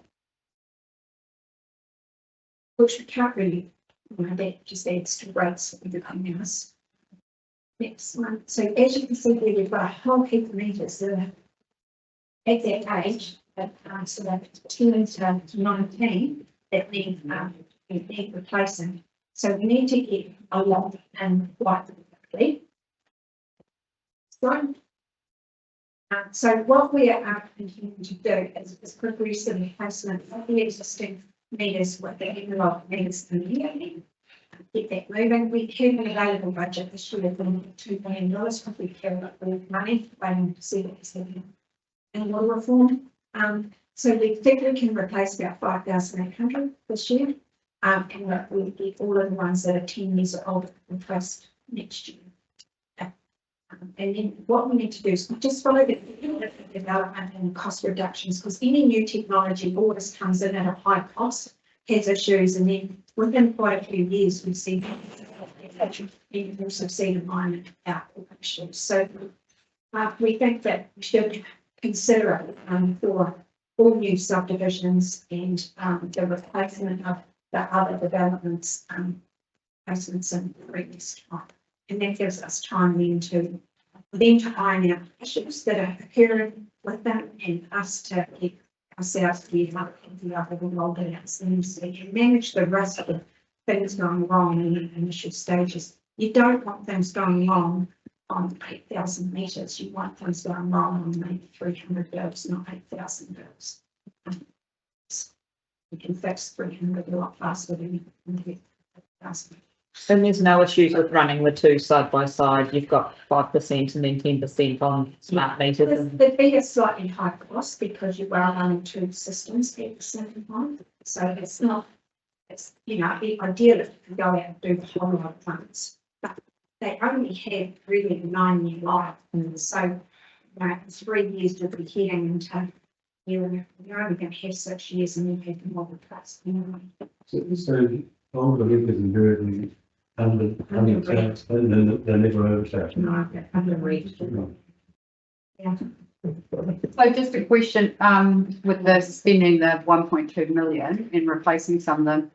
which we can't really, that just adds to rates that we become us. Next one. So as you can see, we've got a whole heap of meters that are at that age, so that 10 to 19 that need replacing. So we need to get a lot and quite quickly. So what we are continuing to do is progress the replacement of the existing meters with the analog meters immediately. Get that moving. We have an available budget this year of $2 million if we care about the money, waiting to see what is happening in water reform. So we think we can replace about 5,800 this year. And we'll get all of the ones that are 10 years old replaced next year. And then what we need to do is just follow the development and cost reductions, because any new technology always comes in at a high cost, has issues, and then within quite a few years we see we also see the minor output issues. So we think that we should consider it for all new subdivisions and the replacement of the other developments, placements in previous time. And that gives us time then to iron out issues that are occurring with them and us to get ourselves to get up in the other rolled out things so we can manage the risk of things going wrong in the initial stages. You don't want things going wrong on 8,000 metres, you want things going wrong on maybe 300 girls, not 8,000 girls. You can fix 300 a lot faster than 8,000. And there's no issues with running the two side by side. You've got 5% and then 10% on smart meters. There'd be a slightly high cost because you are running two systems at the same time. So it's not, it's, you know, ideal if you can go out and do the whole lot of funds. But they only have really 9-year life. And so, you know, in 3 years you'll be heading into, you're only going to have 6 years and then have more replaced. So all the leakers invariably under tax, and then they're never overtaxed. No, I can read. Yeah. So just a question, with the spending the 1.2 million and replacing some of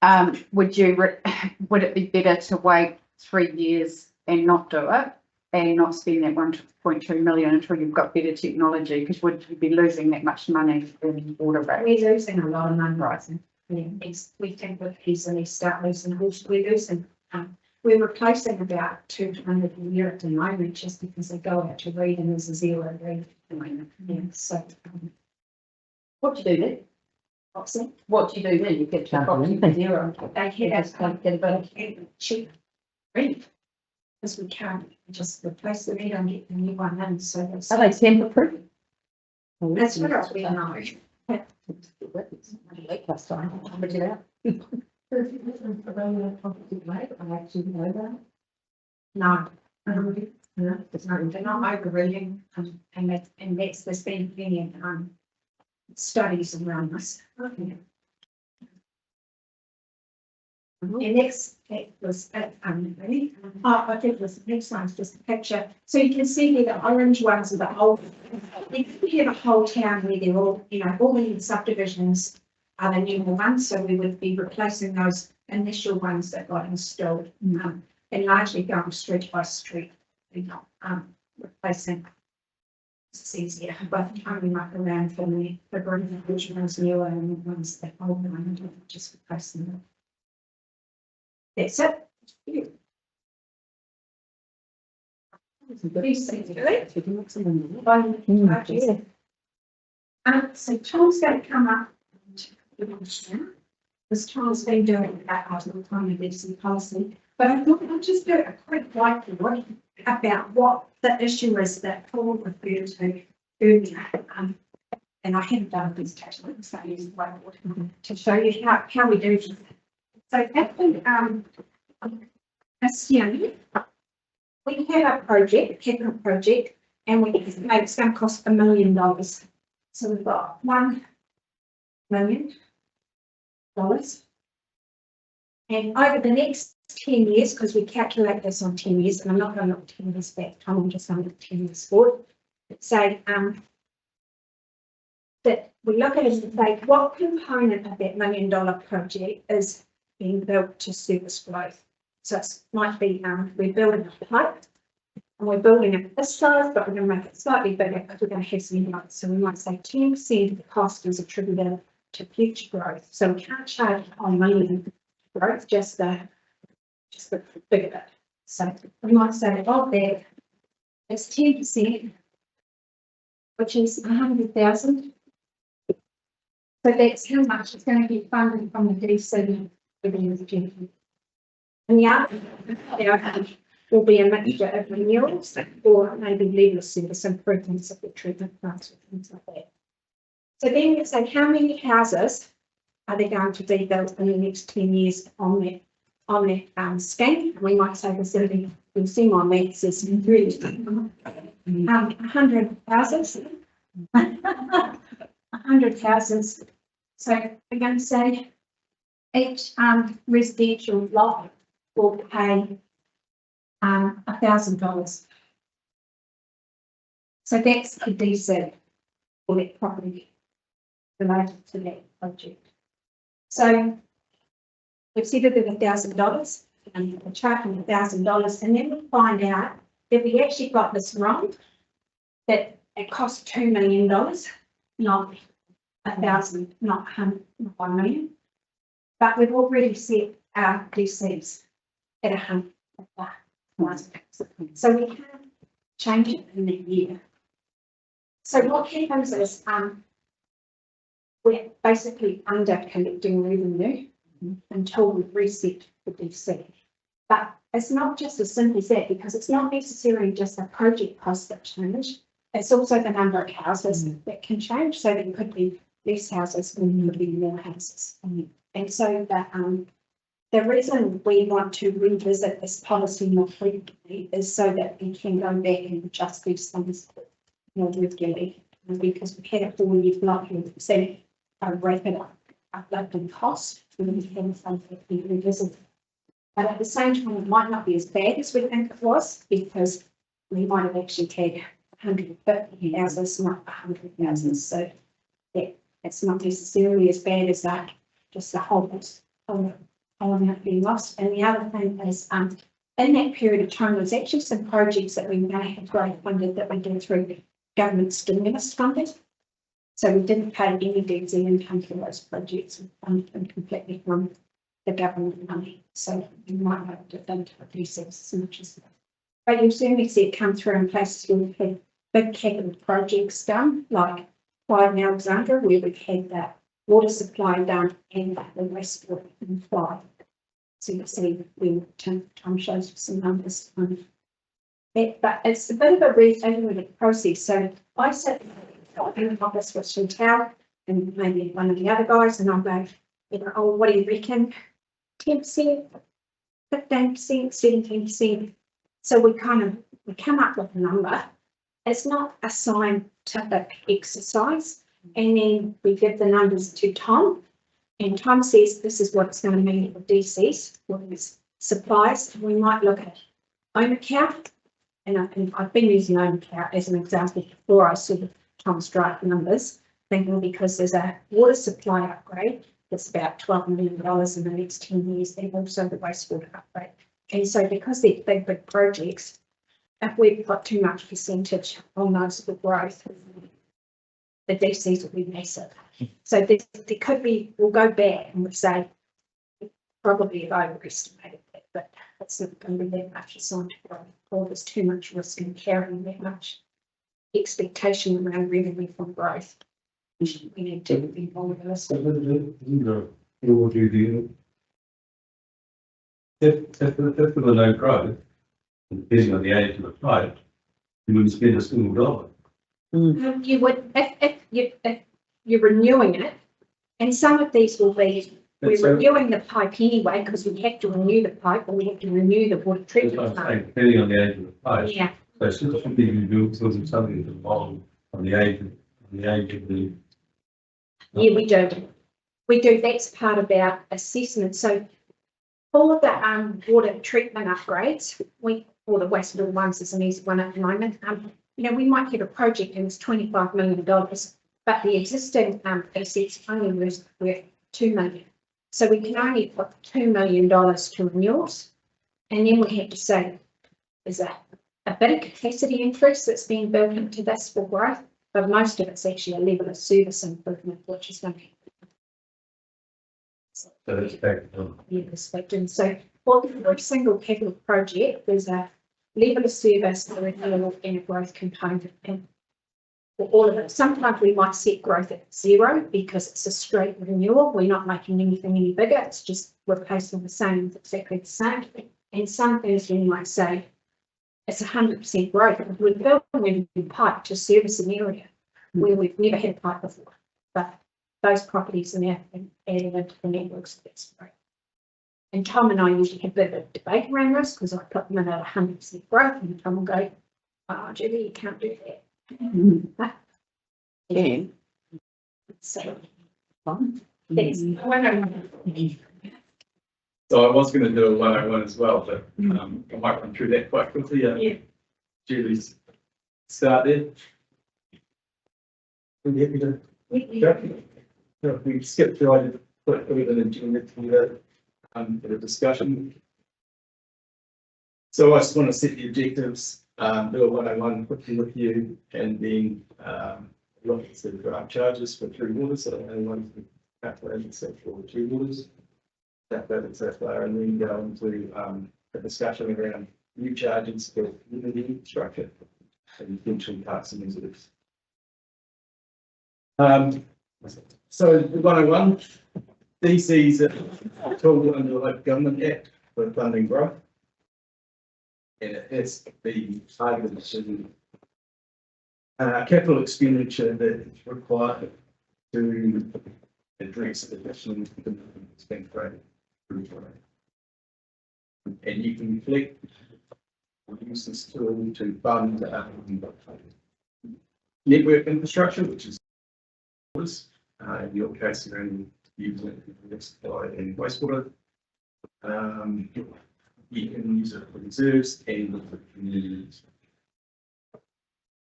them, would it be better to wait 3 years and not do it and not spend that 1.2 million until you've got better technology? Because would you be losing that much money in water rates? We're losing a lot of money, right? Yeah, we think we'll easily start losing, we're losing, we're replacing about 200 a year at the moment just because they go out to read and there's a zero read at the moment. Yeah, so. What do you do then? What's it? What do you do then? You get your property to zero. They hit us, get a bit cheap. Read. Because we can't just replace the read and get the new one in, so. Are they tamper proof? That's what we know. Last time, I figured it out. No. It's not, they're not overreading, and that's, there's been plenty of, studies around this. And next, that was, ready? Oh, I think this next one's just a picture. So you can see here the orange ones are the old, we have a whole town where they're all, you know, all the subdivisions are the newer ones, so we would be replacing those initial ones that got installed, and largely going street by street. We're not, replacing. It's easier, but coming up around for me, the green ones newer and the ones that old one, just replacing them. That's it. So Tom's going to come up. Because Tom's been doing that part of the time of medicine policy, but I thought I'd just do a quick whiteboard about what the issue is that Paul referred to earlier. And I haven't done a presentation, so I use the whiteboard to show you how we do this. So at the assume we have a project, a capital project, and we estimate it's going to cost $1 million. So we've got $1 million. And over the next 10 years, because we calculate this on 10 years, and I'm not going to look 10 years back, I'm just going to look 10 years forward. Say that we look at it and say what component of that $1 million project is being built to service growth. So it might be we're building a pipe and we're building it this size, but we're going to make it slightly bigger because we're going to have some inputs. So we might say 10% of the cost is attributed to future growth. So we can't charge on money growth, just the bigger bit. So we might say of that it's 10%, which is 100,000. So that's how much it's going to be funded from the DC within the GP. And the other will be a mixture of renewals or maybe legal service improvements of the treatment plants or things like that. So then we say how many houses are there going to be built in the next 10 years on that scheme? We might say there's going to be, we'll see my maths is 100 houses. 100 houses. So we're going to say each residential lot will pay $1,000. So that's the DC for that property related to that project. So we've said that there's $1,000 and we're charging $1,000, and then we find out that we actually got this wrong, that it costs $2 million, not 1,000, not 1 million. But we've already set our DCs at 100. So we can't change it in a year. So what happens is, we're basically under collecting revenue until we reset the DC. But it's not just as simple as that, because it's not necessarily just the project costs that change. It's also the number of houses that can change. So there could be less houses and there could be more houses. And so the reason we want to revisit this policy more frequently is so that we can go back and adjust these things more regularly. Because we had a 4-year block and we've seen a rapid uplift in cost. We have something that we revisit. But at the same time, it might not be as bad as we think it was, because we might have actually had 150 houses, not 100 houses. So it's not necessarily as bad as that, just the whole amount being lost. And the other thing is, in that period of time, there's actually some projects that we may have growth funded that we did through government stimulus funded. So we didn't pay any DZ income for those projects. We funded them completely from the government money. So you might have to think of these as much as that. But you've certainly see it come through in places where we've had big capital projects done, like Clyde and Alexandra, where we've had that water supply done and the wastewater in Clyde. So you see when Tom shows some numbers on that, but it's a bit of a re-evaluated process. So I sit in the office with Chantal and maybe one of the other guys, and I'll go, oh, what do you reckon? 10%, 15%, 17%. So we come up with a number. It's not a scientific exercise. And then we give the numbers to Tom, and Tom says this is what it's going to mean for DCs, what is supplies. We might look at own account, and I've been using own account as an example before I saw Tom's draft numbers, thinking because there's a water supply upgrade that's about $12 million in the next 10 years, and also the wastewater upgrade. And so because they're big projects, if we've got too much percentage on those for growth, the DCs will be massive. So there could be, we'll go back and we'll say, probably have overestimated that, but it's not going to be that much assigned to growth, or there's too much risk in carrying that much expectation around revenue from growth. We need to be more realistic. If there were no growth, depending on the age of the pipe, you wouldn't spend a single dollar. You would, if you're renewing it, and some of these will be, we're renewing the pipe anyway, because we have to renew the pipe, or we have to renew the water treatment plant. Depending on the age of the pipe. Yeah. So it's just something you do, sort of something to model on the age of the. Yeah, we do. We do. That's part of our assessment. So for the water treatment upgrades, or the wastewater ones is an easy one at the moment. We might have a project and it's $25 million, but the existing assets only worth $2 million. So we can only put $2 million to renewals, and then we have to say there's a bit of capacity increase that's being built into this for growth, but most of it's actually a level of service improvement, which is going to be. So that's back on. Yeah, perspective. So for every single capital project, there's a level of service, a renewal, and a growth component. And for all of it, sometimes we might set growth at 0 because it's a straight renewal. We're not making anything any bigger. It's just replacing the same with exactly the same. And some things we might say it's 100% growth. We're building a pipe to service an area where we've never had a pipe before, but those properties are now added into the networks. That's great. And Tom and I usually have a bit of debate around this because I put them in at 100% growth, and Tom will go, "Oh, Julie, you can't do that." Yeah. So Fun. that's So I was going to do a 101 as well, but I might run through that quite quickly. Yeah. Julie's start there. Can you get me to? Yeah. If we skip through, I did put an agenda to the discussion. So I just want to set the objectives, do a 101 quickly with you, and then look at the draft charges for 3 waters. So the only ones we calculated except for 2 waters. That so far, and then go into a discussion around new charges for community infrastructure and potentially parks and reserves. So the 101, DC's a tool under the Local Government Act for funding growth. And it has to be targeted to capital expenditure that is required to address additional spend rate. And you can click use this tool to fund network infrastructure, which is in your case, you're only using it for supply and wastewater. You can use it for reserves and for communities.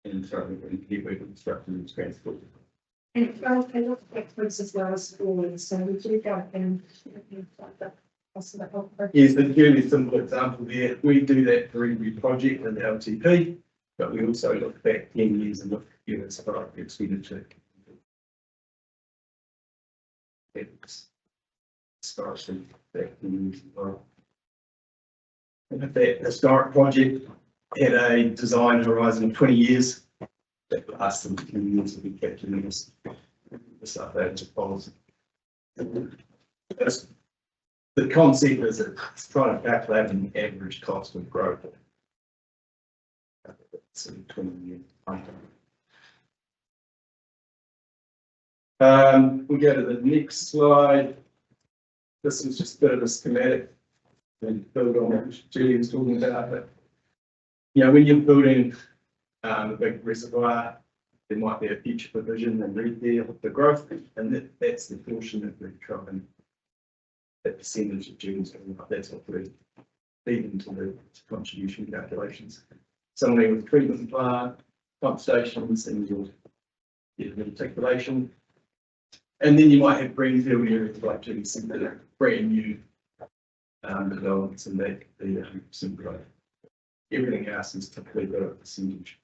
And so network infrastructure and transport. And it goes, it looks backwards as well as forwards, so we do go and like that. Also that help. Here's the really simple example there. We do that for every project in the LTP, but we also look back 10 years and look at units for expenditure. It's historically back 10 years as well. And if that historic project had a design horizon of 20 years, that lasts them 10 years to be capturing this stuff out to policy. The concept is it's trying to calculate an average cost of growth. So 20 years. We go to the next slide. This is just a bit of a schematic and build on what Julie was talking about. But you know, when you're building a big reservoir, there might be a future provision and read there with the growth, and that's the portion that we're trying. That percentage of Julie's talking about, that's what we feed into the contribution calculations. Somewhere with treatment plant, pump stations, and you'll get articulation. And then you might have greenfield areas like Julie said that are brand new developments, and that the some growth. Everything else is typically got a percentage.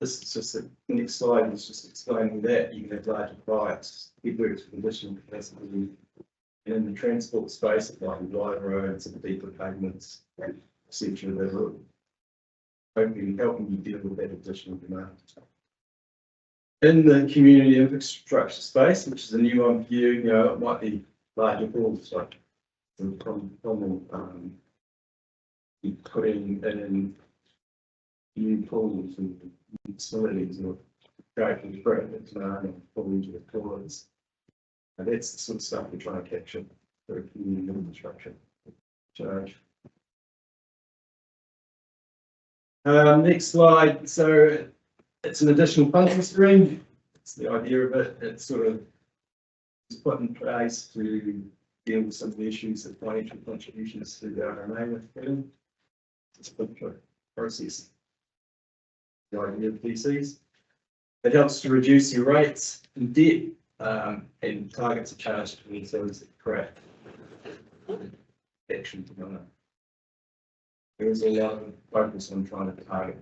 This is just the next slide is just explaining that you can have larger flights, it works with additional capacity, and in the transport space, like wide roads and deeper pavements, etc. That will hopefully helping you deal with that additional demand. In the community infrastructure space, which is a new one for you, it might be larger halls like you putting in new pools and facilities or driving breakfast and pools with toilets. And that's the sort of stuff we're trying to capture for community infrastructure charge. Next slide. So it's an additional funding stream. It's the idea of it. It's sort of put in place to deal with some of the issues that financial contributions to the RMA with getting. It's a process. The idea of DCs. It helps to reduce your rates and debt and targets are charged towards those that correct action to go. There is a lot of focus on trying to target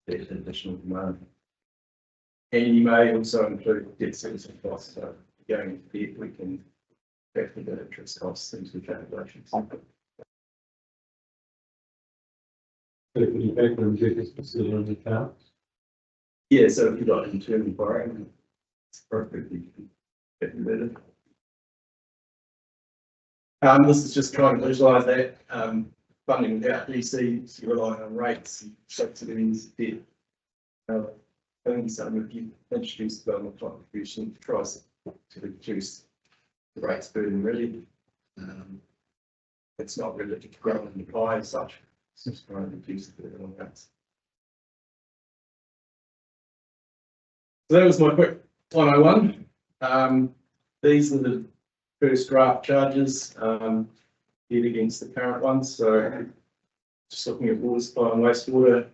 that additional demand. And you may also include debt service costs. So going into debt, we can factor the interest costs into the calculations. So can you factor in debt facility on the account? Yeah, so if you've got internal borrowing, it's perfectly calculated. This is just trying to visualize that funding without DCs, you're relying on rates, subsidies, debt. Only some of you introduced development contribution tries to reduce the rates burden really. It's not really growing in the pie as such, it's just trying to reduce the burden on rates. So that was my quick 101. These are the first draft charges hit against the current ones. So just looking at water supply and wastewater,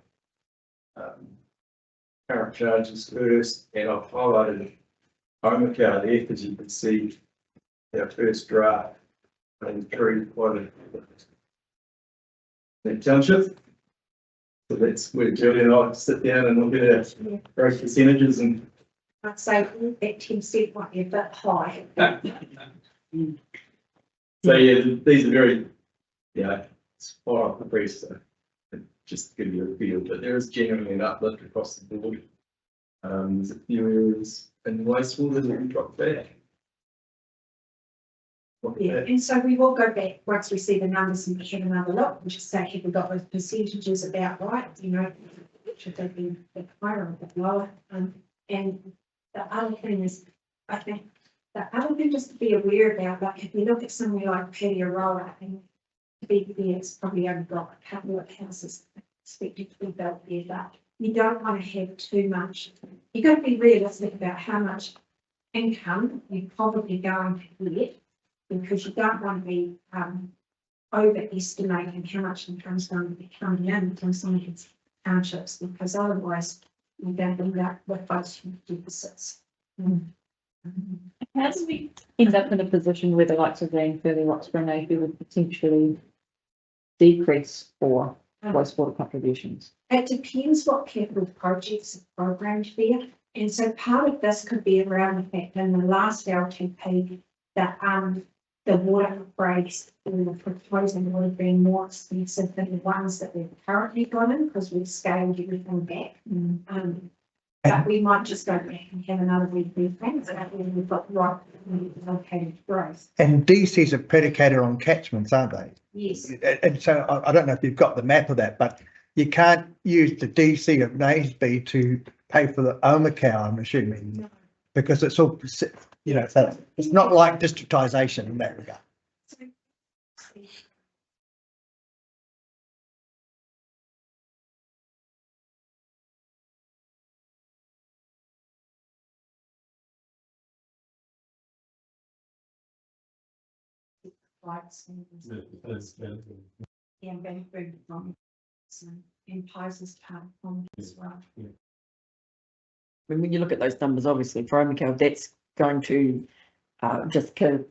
current charges first, and I've highlighted Omaka there because you can see our first draft and through quite a township. So that's where Julie and I sit down and look at our growth percentages and I'd say that 10% might be a bit high. So yeah, these are very, yeah, it's far off the price, so just to give you a feel, but there is generally an uplift across the board. There's a few areas in wastewater that we drop back. Yeah, and so we will go back once we see the numbers and have another look, and just say, have we got those percentages about right, you know, should they be a bit higher or a bit lower? And the other thing is, I think, the other thing just to be aware about, like, if you look at somewhere like Petiola, and to be fair, it's probably only got a couple of houses expected to be built there, but you don't want to have too much. You've got to be realistic about how much income you're probably going to get, because you don't want to be overestimating how much income is going to be coming in from some of these townships, because otherwise you're going to end up with those deficits. How do we end up in a position where the likes of Ranfurly, Roxburgh and AP would potentially decrease for wastewater contributions? It depends what capital projects are programmed there. And so part of this could be around the fact in the last LTP that the water upgrades in the proposal would have been more expensive than the ones that we've currently got in, because we've scaled everything back. But we might just go back and have another rethink about whether we've got right located growth. And DCs are predicated on catchments, aren't they? Yes. And so I don't know if you've got the map of that, but you can't use the DC of Naseby to pay for the Omakau, I'm assuming, No. because it's all, you know, so it's not like districtisation in that regard. Lights and very big from in Pisces Park as well. When you look at those numbers, obviously for Omakau, that's going to just kill,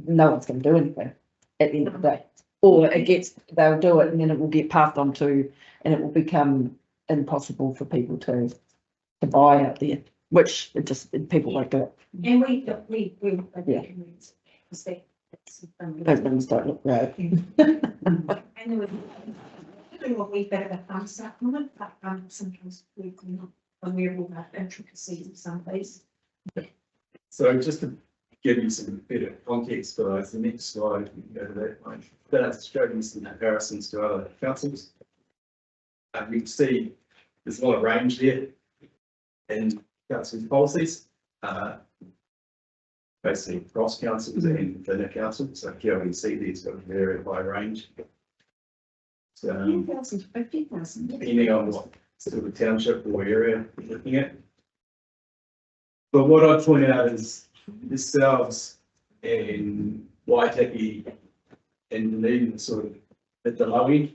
no one's going to do anything at the end of the day. Or it gets, they'll do it and then it will get passed on to, and it will become impossible for people to buy out there, which it just, people won't do it. And we Yeah. because that. Those numbers don't look right. And there was a wee bit of a thumbs up on it, but sometimes we're not aware of all the intricacies of some of these. So just to give you some better context for those, the next slide, we can go to that one. That's showing you some comparisons to other councils. You can see there's a lot of range there in council policies. Basically cross councils and within a council, so here we see these got a very high range. So 10,000 to 50,000. depending on what sort of township or area you're looking at. But what I point out is yourselves in Waitaki and Dunedin sort of at the low end.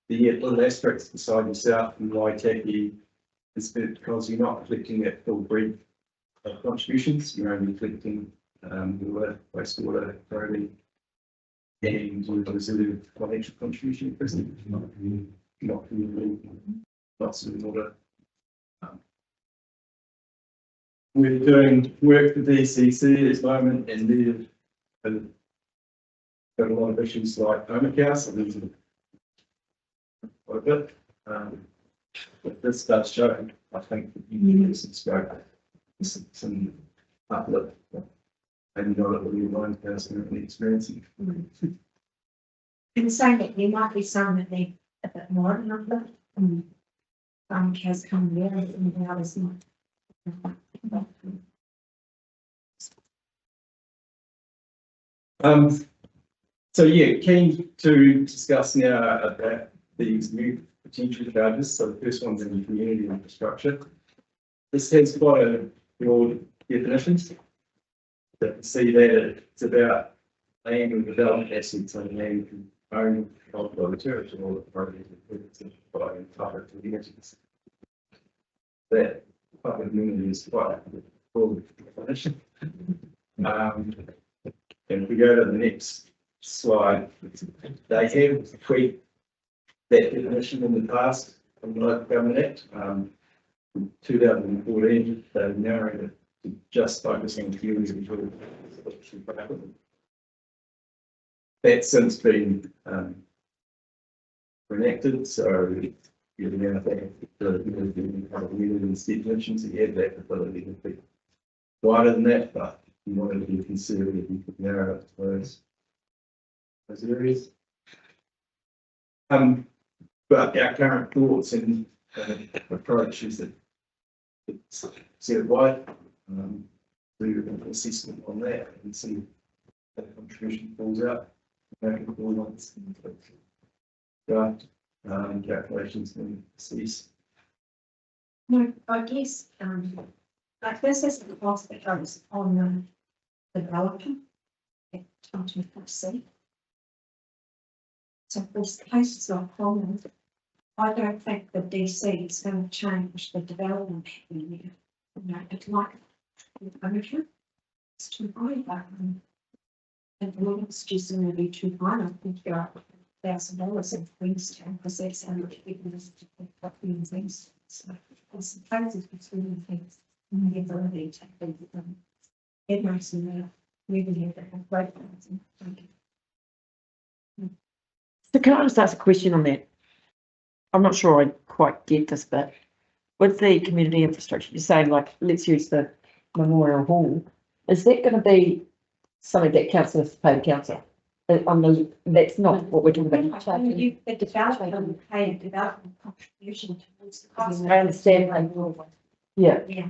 The little asterisks beside yourself in Waitaki is because you're not collecting that full brief of contributions, you're only collecting water, wastewater, probably, and with reserve financial contribution, not lots of water. We're doing work for DCC at this moment, and they've got a lot of issues like Omakau, so there's quite a bit. But this does show, I think, that you can use some scope, some uplift, and not what your own personally experiencing. And saying that there might be some that need a bit more than uplift. Some has come there and the others not. So yeah, keen to discuss now about these new potential charges. So the first one's in community infrastructure. This has quite a broad definitions. But you see that it's about land and development assets and land owned by the territorial authority by public entities. That public amenity is quite a broad definition. And if we go to the next slide, they have tweaked that definition in the past from the Local Government Act. In 2014, they narrowed it to just focus on communities and that's since been enacted, so you now have the definitions, you have that ability to be wider than that, but you wanted to be conservative, you could narrow it to those areas. But our current thoughts and approach is that it's set wide, do an assessment on that and see if that contribution falls out. Calculations and assess. No, I guess, like this is the cost that goes on the development at 20%. So for places like Holland, I don't think the DC is going to change the development happening there. You know, it's like it's too high, but and the it's just going to be too high. I think there are $1,000 in Queenstown because that's how much people in things. So it's the places between things and the ability to be it makes them really have a great thank you. So can I just ask a question on that? I'm not sure I quite get this, but with the community infrastructure, you're saying like, let's use the Memorial Hall. Is that going to be something that council has to pay the council? That's not what we're talking about. You, the development, pay a development contribution towards the cost. I understand. Yeah, Yeah.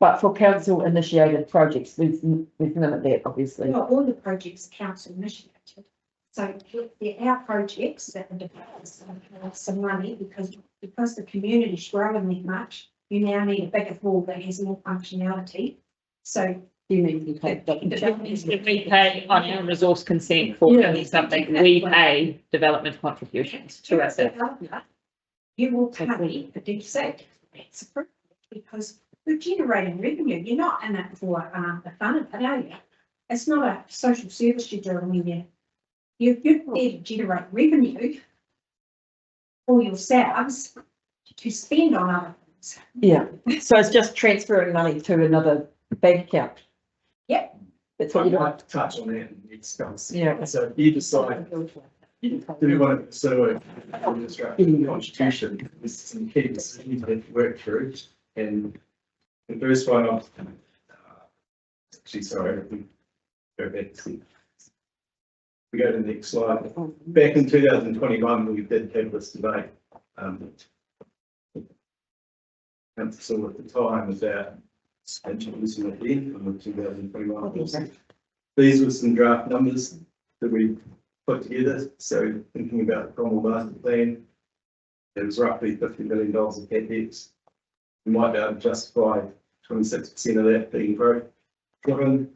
but for council initiated projects, there's none of that, obviously. Well, all the projects council initiated. So our projects that the developers have some money because the community's growing that much, you now need a bigger hall that has more functionality. So You need to pay. If we pay on our resource consent for something, we pay development contributions to as a ourselves. developer, you will pay for DC. That's appropriate because you're generating revenue. You're not in it for the fun of it, are you? It's not a social service you're doing when you're there to generate revenue for yourselves to spend on other things. Yeah, so it's just transferring money to another bank account. Yep. That's what I'd you like do. to touch on that in the next council. Yeah. So if you decide do you want to pursue a constitution, there's some key decisions that to work through. And the first one, actually, sorry, if we go back to we go to the next slide. Back in 2021, we did have this debate. Council at the time about introducing it in from the 2021. These were some draft numbers that we put together. So thinking about the Cromwell Master Plan, there was roughly $50 million of CapEx. We might be able to justify 26% of that being growth driven.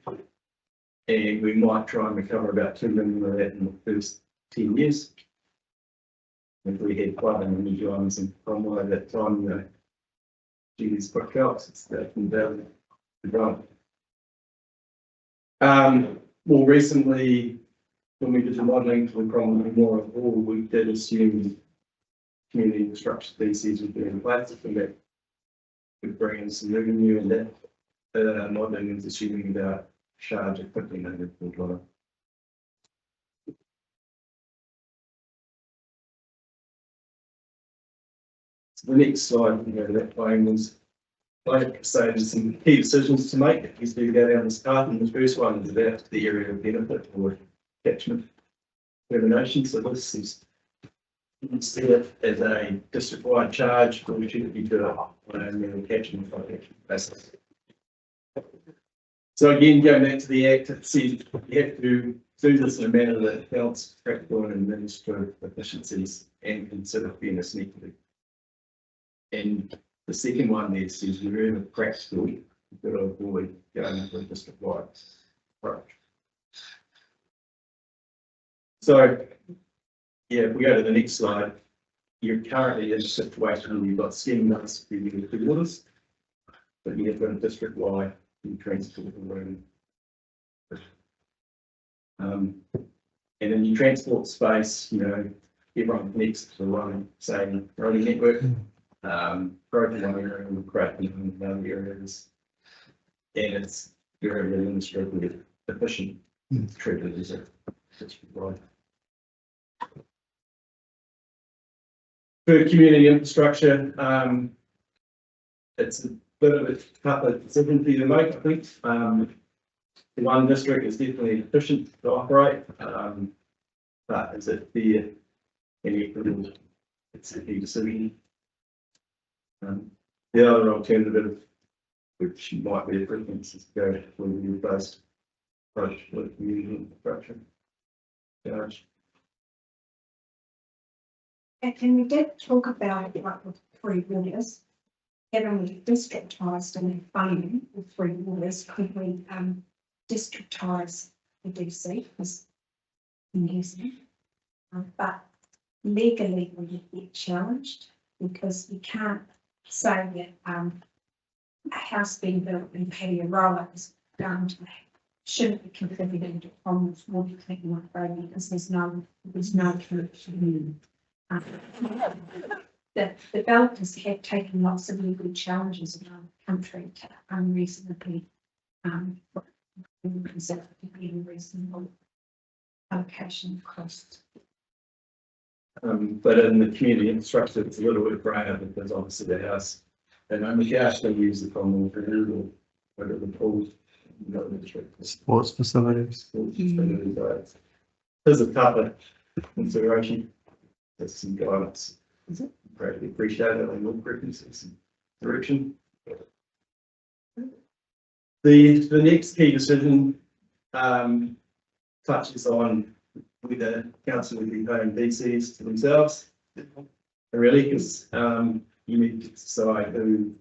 And we might try and recover about 2 million of that in the first 10 years. If we had flooding in New Zealand and Cromwell at that time, you know, geez, quick helps, it's that from down the ground. More recently, when we did the modelling for the Cromwell Memorial Hall, we did assume community infrastructure theses would be in place, and that would bring in some revenue, and that modelling is assuming about charge of $1,500. So the next slide, you know, that line was like say there's some key decisions to make if you go down this path, and the first one is about the area of benefit or catchment determination. So this is instead of as a district-wide charge, or we should be doing on a catchment basis. So again, going back to the Act, it says you have to do this in a manner that helps practical and administrative efficiencies and consider fairness and equity. And the second one there says wherever practical, you've got to avoid going for a district-wide approach. So, yeah, if we go to the next slide, you're currently in a situation where you've got scheme notes for the waters, but you have got a district-wide transport room. And in your transport space, you know, everyone connects to the same roading network. growth in one area and crap in other areas. And it's very administratively efficient, treated as a, it's right. For community infrastructure, it's a bit of a tougher decision for you to make, I think. The one district is definitely efficient to operate, but is it fair and equitable? It's a key decision. The other alternative, which might be a preference, is to go for the based approach with community infrastructure. Charge. And we did talk about it like with 3 waters. Given we districtised and funding with 3 waters, could we districtise the DC as amazing? But legally we would get challenged because we can't say that a house being built in Patio Roller is going to shouldn't be contributing to Commonwealth water treatment program because there's no connection. The developers have taken lots of legal challenges around the country to unreasonably reasonable allocation of costs. But in the community infrastructure, it's a little bit grayer because obviously the house, and only house they use the Commonwealth renewable, whether the pool, Sports facilities. There's a tougher consideration. There's some guidance. Greatly appreciate it. I will preferences some direction. The next key decision touches on whether council will be paying DCs to themselves. Really, because you need to decide who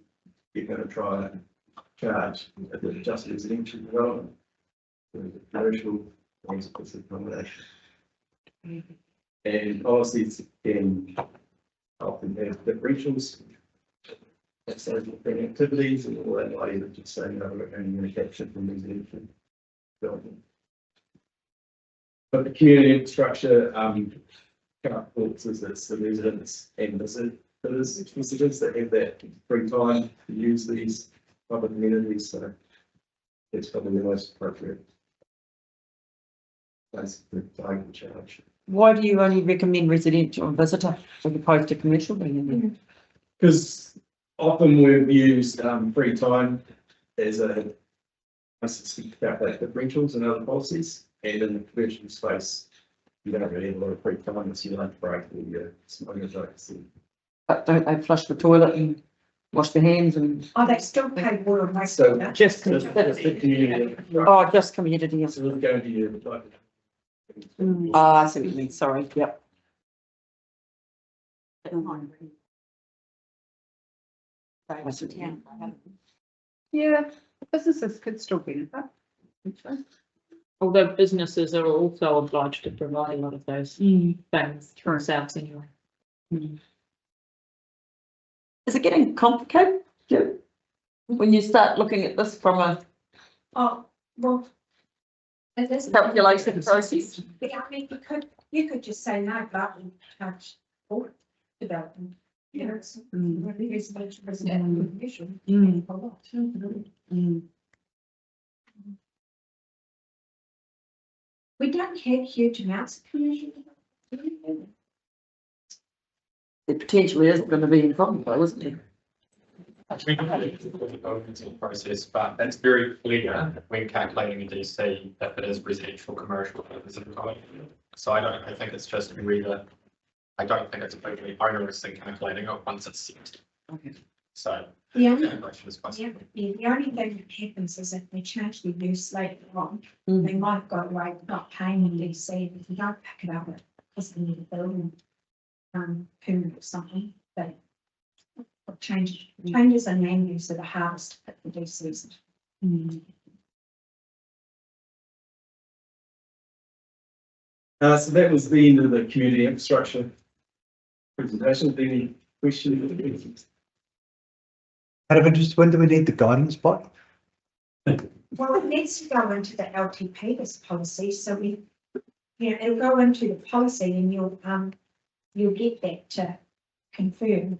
you're going to try and charge at the just residential development, the commercial or specific accommodation. And policies can often have differentials. That's those different activities and all that, like even just saying, no, we're only going to capture from residential development. But the community infrastructure, current thoughts is that it's the residents and visitors that have that free time to use these public amenities, so it's probably the most appropriate place to target charge. Why do you only recommend residential and visitor as opposed to commercial being? Because often we've used free time as a to calculate differentials and other policies, and in the commercial space, you don't really have a lot of free time, it's your lunch break or your smoking breaks. But don't they flush the toilet and wash their hands and? Oh, they still pay water and waste. So Just, the community. oh, just community. Yes. So we're going to your like. I see what you mean, sorry, yep. Yeah, businesses could still benefit. Although businesses are also obliged to provide a lot of those things themselves anyway. Is it getting complicated? Jim? When you start looking at this from a Oh, well. It is. calculation process? Yeah, I mean, you could just say no, but we touch for development. You know, it's residential, residential, commercial. A lot. We don't have huge amounts of commercial. It potentially is going to be in problem though, isn't it? We can have a voting process, but it's very clear when calculating a DC if it is residential, commercial, or visitor. So I think it's just whether, I don't think it's particularly onerous in calculating it once it's set. Okay. So The only, calculation is quite simple. the only thing that happens is if they change the use later on, they might have got away with not paying the DC, if you don't pick it up, because they need a building permit or something, they changes in land use are the hardest at the DCs. So that was the end of the community infrastructure presentation. Any questions? Out of interest, when do we need the guidance by? Well, it needs to go into the LTP, this policy, so we, it'll go into the policy and you'll get that to confirm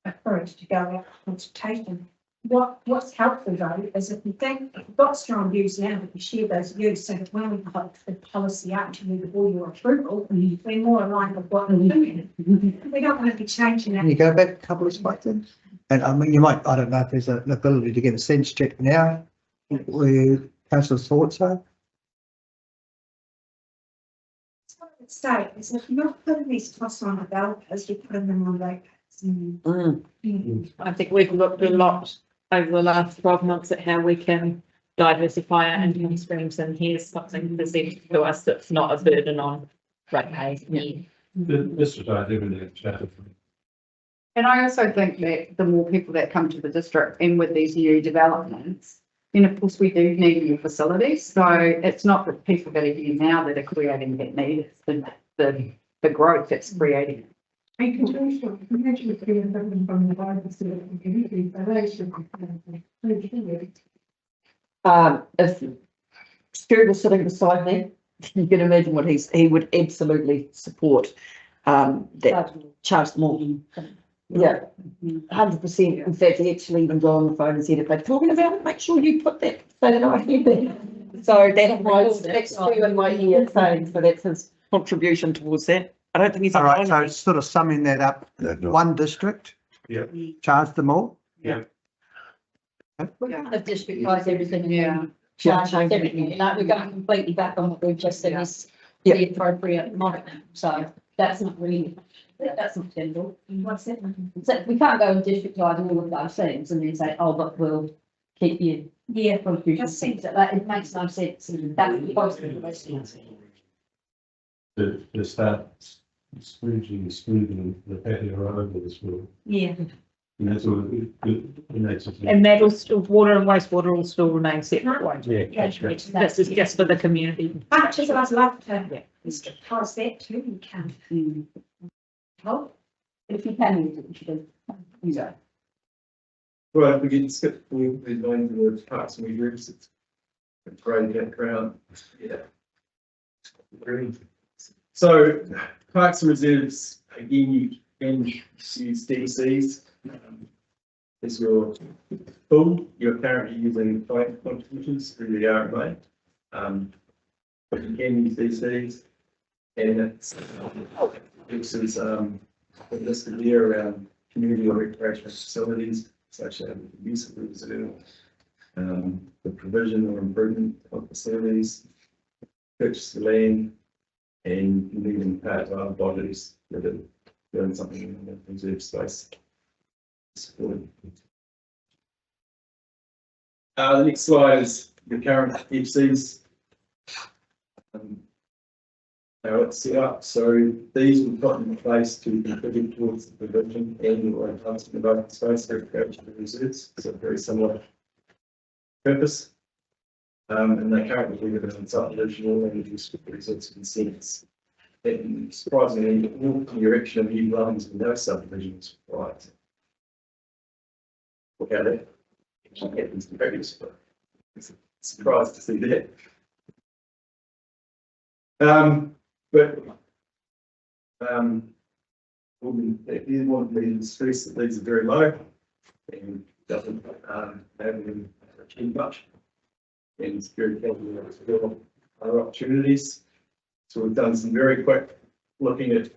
approach to go out for consultation. What's helpful though, is if you think, if you've got strong views now, that you share those views, so that when we put the policy out to you before your approval, we're more aligned with what we're doing. We don't want to be changing Can it. you go back a couple of slides then? And I mean, you might, I don't know if there's an ability to get a sense check now, where councillor's thoughts are. What I would say is if you're not putting these costs on developers, you're putting them on ratepayers. I think we've looked a lot over the last 12 months at how we can diversify our income streams, and here's something presented to us that's not a burden on ratepayers. This was I do with that. And I also think that the more people that come to the district and with these new developments, then of course we do need new facilities. So it's not the people that are here now that are creating that need, it's the growth that's creating it. I can also imagine if we have them from the Bible, so that we can really, but they should be. If Stu was sitting beside me, you can imagine what he would absolutely support, that charge more. Yeah, 100%. In fact, he actually even got on the phone and said, if they're talking about it, make sure you put that, so that I hear that. So that's Stu in my ear saying, so that's his contribution towards that. I don't think he's. All right, so sort of summing that up, one district. Yeah. Charge them all. Yeah. We kind of districtise everything. Yeah. Charge everything, like we're going completely back on what we've just said is the appropriate model. So that's not really, that's not tenable. What's it? So we can't go and districtise all of those things and then say, oh, but we'll keep you. Yeah, Contribution Just seems like it makes no sense. That's the most of the rest of it. To start excluding the patio over this world. yeah. And that's all it makes it. And that'll still, water and wastewater will still remain separate, won't it? Yeah. This is just for the community. Much as I'd love Yeah. to districtise that too, you can. Well, if you can, you should use it. Well, if we can skip forward, we're going towards parks and reserves. It's a great background. Yeah. Great. So parks and reserves, again, you can use DCs as your pool. You're currently using client contributions through the RMA. But you can use DCs, and it's listed here around community or recreational facilities such as the use of the reserve, the provision or improvement of facilities, purchase of land, and leading part of other bodies that are doing something in the reserve space. The next slide is the current FCs. How it's set up. So these were put in place to contribute towards the provision and or enhancement of open space recreation and reserves. So very similar purpose. And they currently live in subdivision or land use resorts consents. And surprisingly, all the erection of new dwellings in those subdivisions right. Look at it. Actually happens in practice, but it's surprised to see that. If you want me to stress that these are very low and doesn't have them achieve much. And it's very capable of exploring other opportunities. So we've done some very quick looking at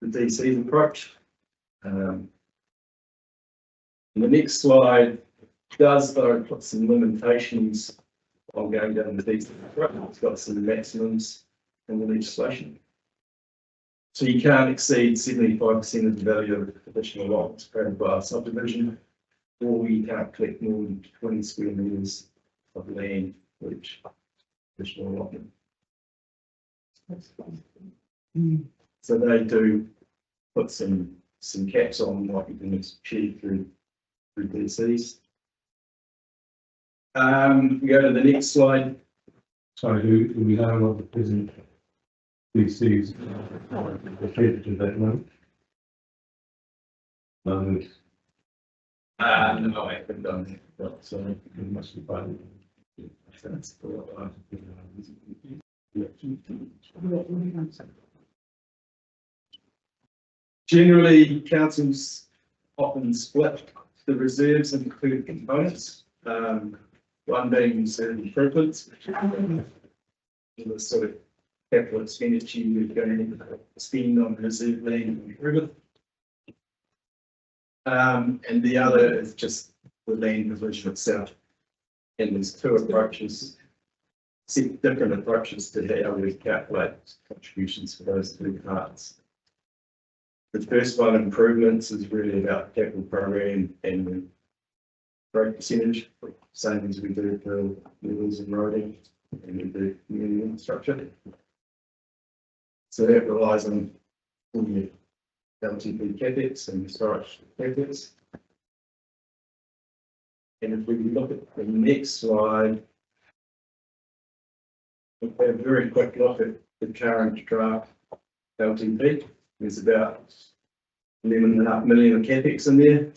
the DC's approach. And the next slide does though put some limitations on going down the DC approach. It's got some maximums in the legislation. So you can't exceed 75% of the value of additional lots created by a subdivision, or you can't collect more than 20 square metres of land for each additional allotment. So they do put some caps on what you can achieve through DCs. We go to the next slide. So do we know what the present DCs related to that note? No. No, I haven't done that. So it must be fine. That's for Generally, councils often split the reserves into two components. One being reserve improvements, which is the sort of capital expenditure you're going to spend on reserve land improvement. And the other is just the land division itself. And there's two approaches, different approaches to how we calculate contributions for those two parts. The first one, improvements, is really about capital program and growth percentage, same as we do for mills and roading and we do community infrastructure. So that relies on the LTP capex and historic capex. And if we look at the next slide, we have a very quick look at the current draft LTP. There's about 11.5 million of capex in there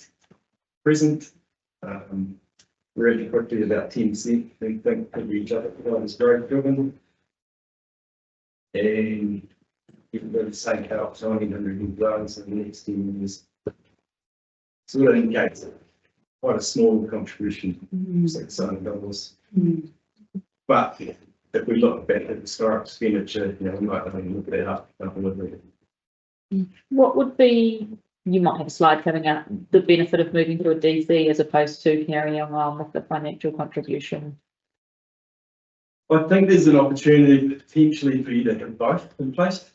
present. Really quickly, about 10% we think could reach up to is growth driven. And even though the same out 900 new dwellings in the next 10 years. So that indicates quite a small contribution, $600. But if we look back at historic expenditure, you know, we might have to look that up a little bit. What would be, you might have a slide coming up, the benefit of moving to a DC as opposed to carrying on with the financial contribution? I think there's an opportunity potentially for you to have both in place.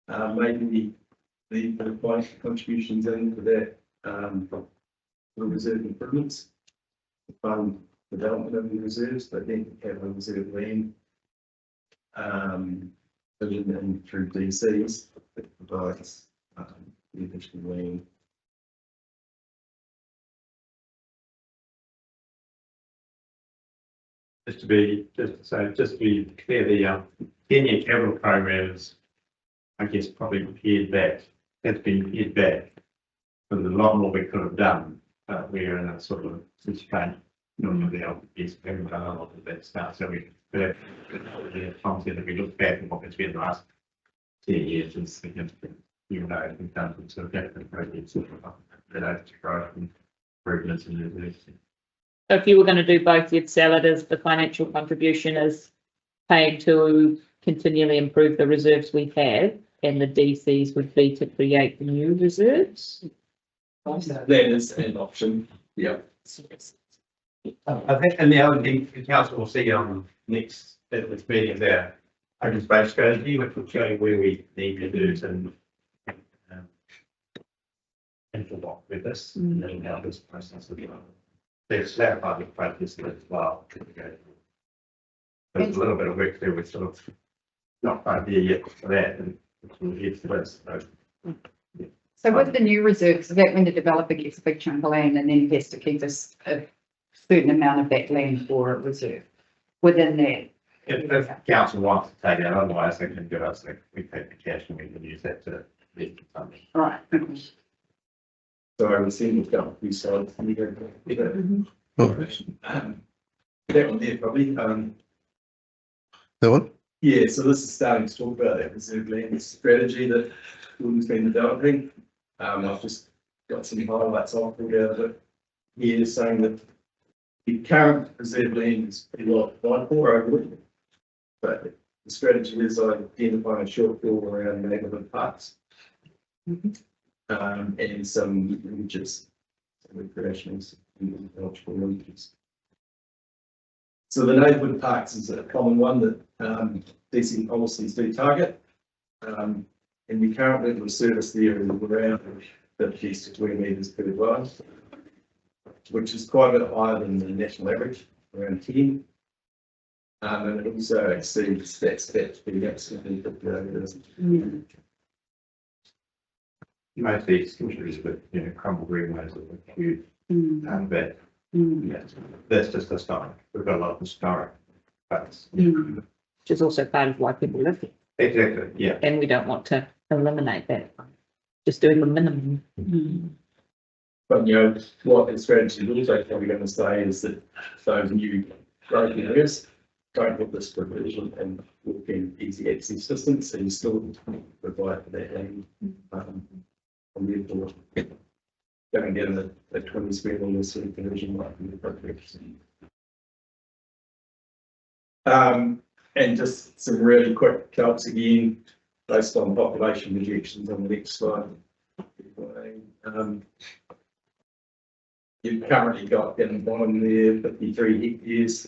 Maybe the financial contributions into that reserve improvements, fund development of the reserves, but then have a reserve land and through DCs that provides the additional land. Just to be clear, the 10-year capital program is, I guess, probably pared back. It's been pared back. But there's a lot more we could have done. We're in a sort of constraint, not the LTP, we haven't done a lot of that stuff. So we have the concept that we look back at what it's been the last 10 years is significant. Even though we've done some sort of capital projects related to growth and improvements in the university. So if you were going to do both, you'd sell it as the financial contribution is paying to continually improve the reserves we have, and the DCs would be to create new reserves. That is an option. Yeah. I think, and the other thing the council will see on next at this meeting there, open space strategy, which will show you where we need to do some interlock with this, and then how this process will be. There's that part of the practice as well. There's a little bit of work there. We're sort of not quite there yet for that, and we'll get to this. So with the new reserves, is that when the developer gets a big chunk of land and then has to keep a certain amount of that land for a reserve within that? If council wants to take it, otherwise they can give us, we take the cash and we can use that to lead something. All right. So I was seeing a few slides. That one there probably. That one? Yeah, so this is starting to talk about that reserve land strategy that we've been developing. I've just got some highlights I'll pull out of it here, saying that the current reserve land is pretty well applied for overall, but the strategy is identifying a shortfall around neighbourhood parks. And some images, some recreationals and eligible images. So the neighbourhood parks is a common one that DC policies do target. And we currently have a service there of around 50 square metres per dwelling, which is quite a bit higher than the national average, around 10. And it also exceeds that statutory absolutely 50 acres. Most of these countries with, you know, crumble greenways that look huge, but that's just historic. We've got a lot of historic parts. Which is also part of why people live here. Exactly, yeah. And we don't want to eliminate that. Just doing the minimum. But you know, what the strategy looks like, what we're going to say is that those new growth areas don't have this provision and within easy access distance, so you still provide for that land. And therefore, going again, the 20 square meter sort of conversion might be appropriate. And just some really quick calcs again, based on population projections on the next slide. You've currently got in the bottom there 53 hectares.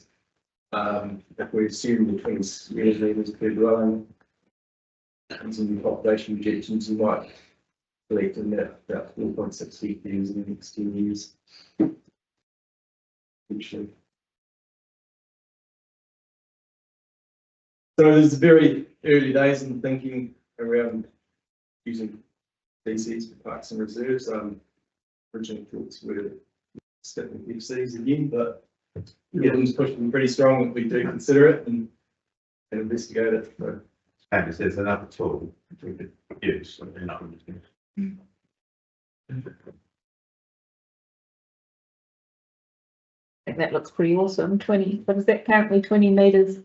If we assume the 20 square meters per dwelling, using the population projections, you might collect in that about 4.6 hectares in the next 10 years. Potentially. So there's very early days in thinking around using DCs for parks and reserves. Original thoughts were stick with FCs again, but Gibbon's pushing pretty strong if we do consider it and investigate it. So, And if there's another tool we could use, you know. I think that looks pretty awesome. 20, what is that currently 20 meters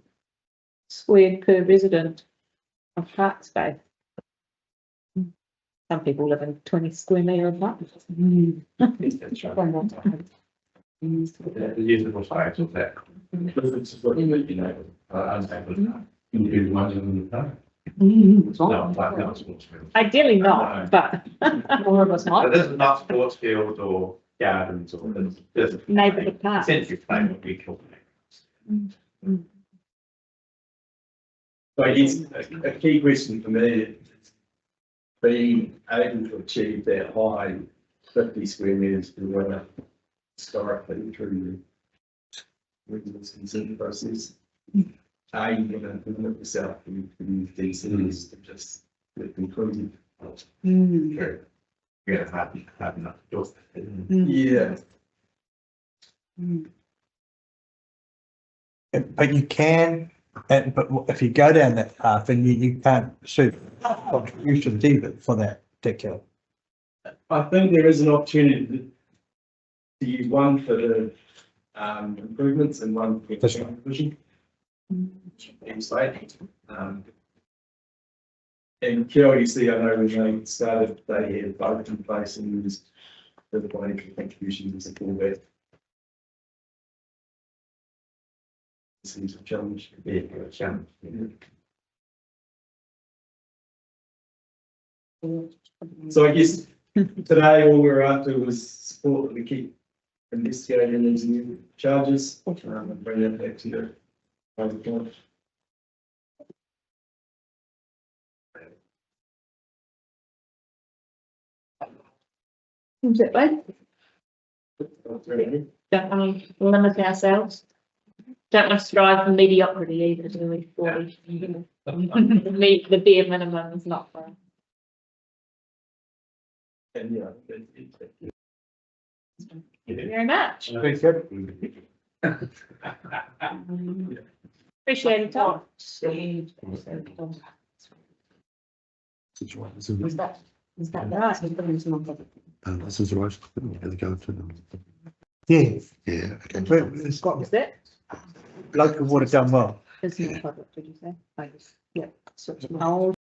squared per resident of park space? Some people live in 20 square meter apartments. The usable size of that. It's just what you know, individual ones in the time. No, like not sports fields. Ideally not, but more of us But might. there's not sports fields or gardens or there's Neighbourhood parks. essentially playing what we call. I guess a key question for me is being able to achieve that high 50 square meters per dwelling historically through the residence consent process. Are you going to limit yourself to these cities to just let them clean? You're gonna have enough doors. Yeah. But you can, but if you go down that path, then you can't sue contributions either for that particular. I think there is an opportunity to use one for the improvements and one for That's the right. vision. And QLUC, I know when they started, they had both in place and used the financial contributions as a fallback. Seems a challenge. Yeah, a challenge. So I guess today all we're after was support that we keep investigating these new charges and bring that back to the point. Is it right? Don't want to limit ourselves. Don't want to strive for mediocrity either, do we? The bare minimum is not for. And yeah. Thank you very much. Appreciate it, Tom. Is that right? This is right. Go to them. Yeah, Yeah, okay. but it's got Is that? local water done well. It's not public, did you say? Yeah. So it's all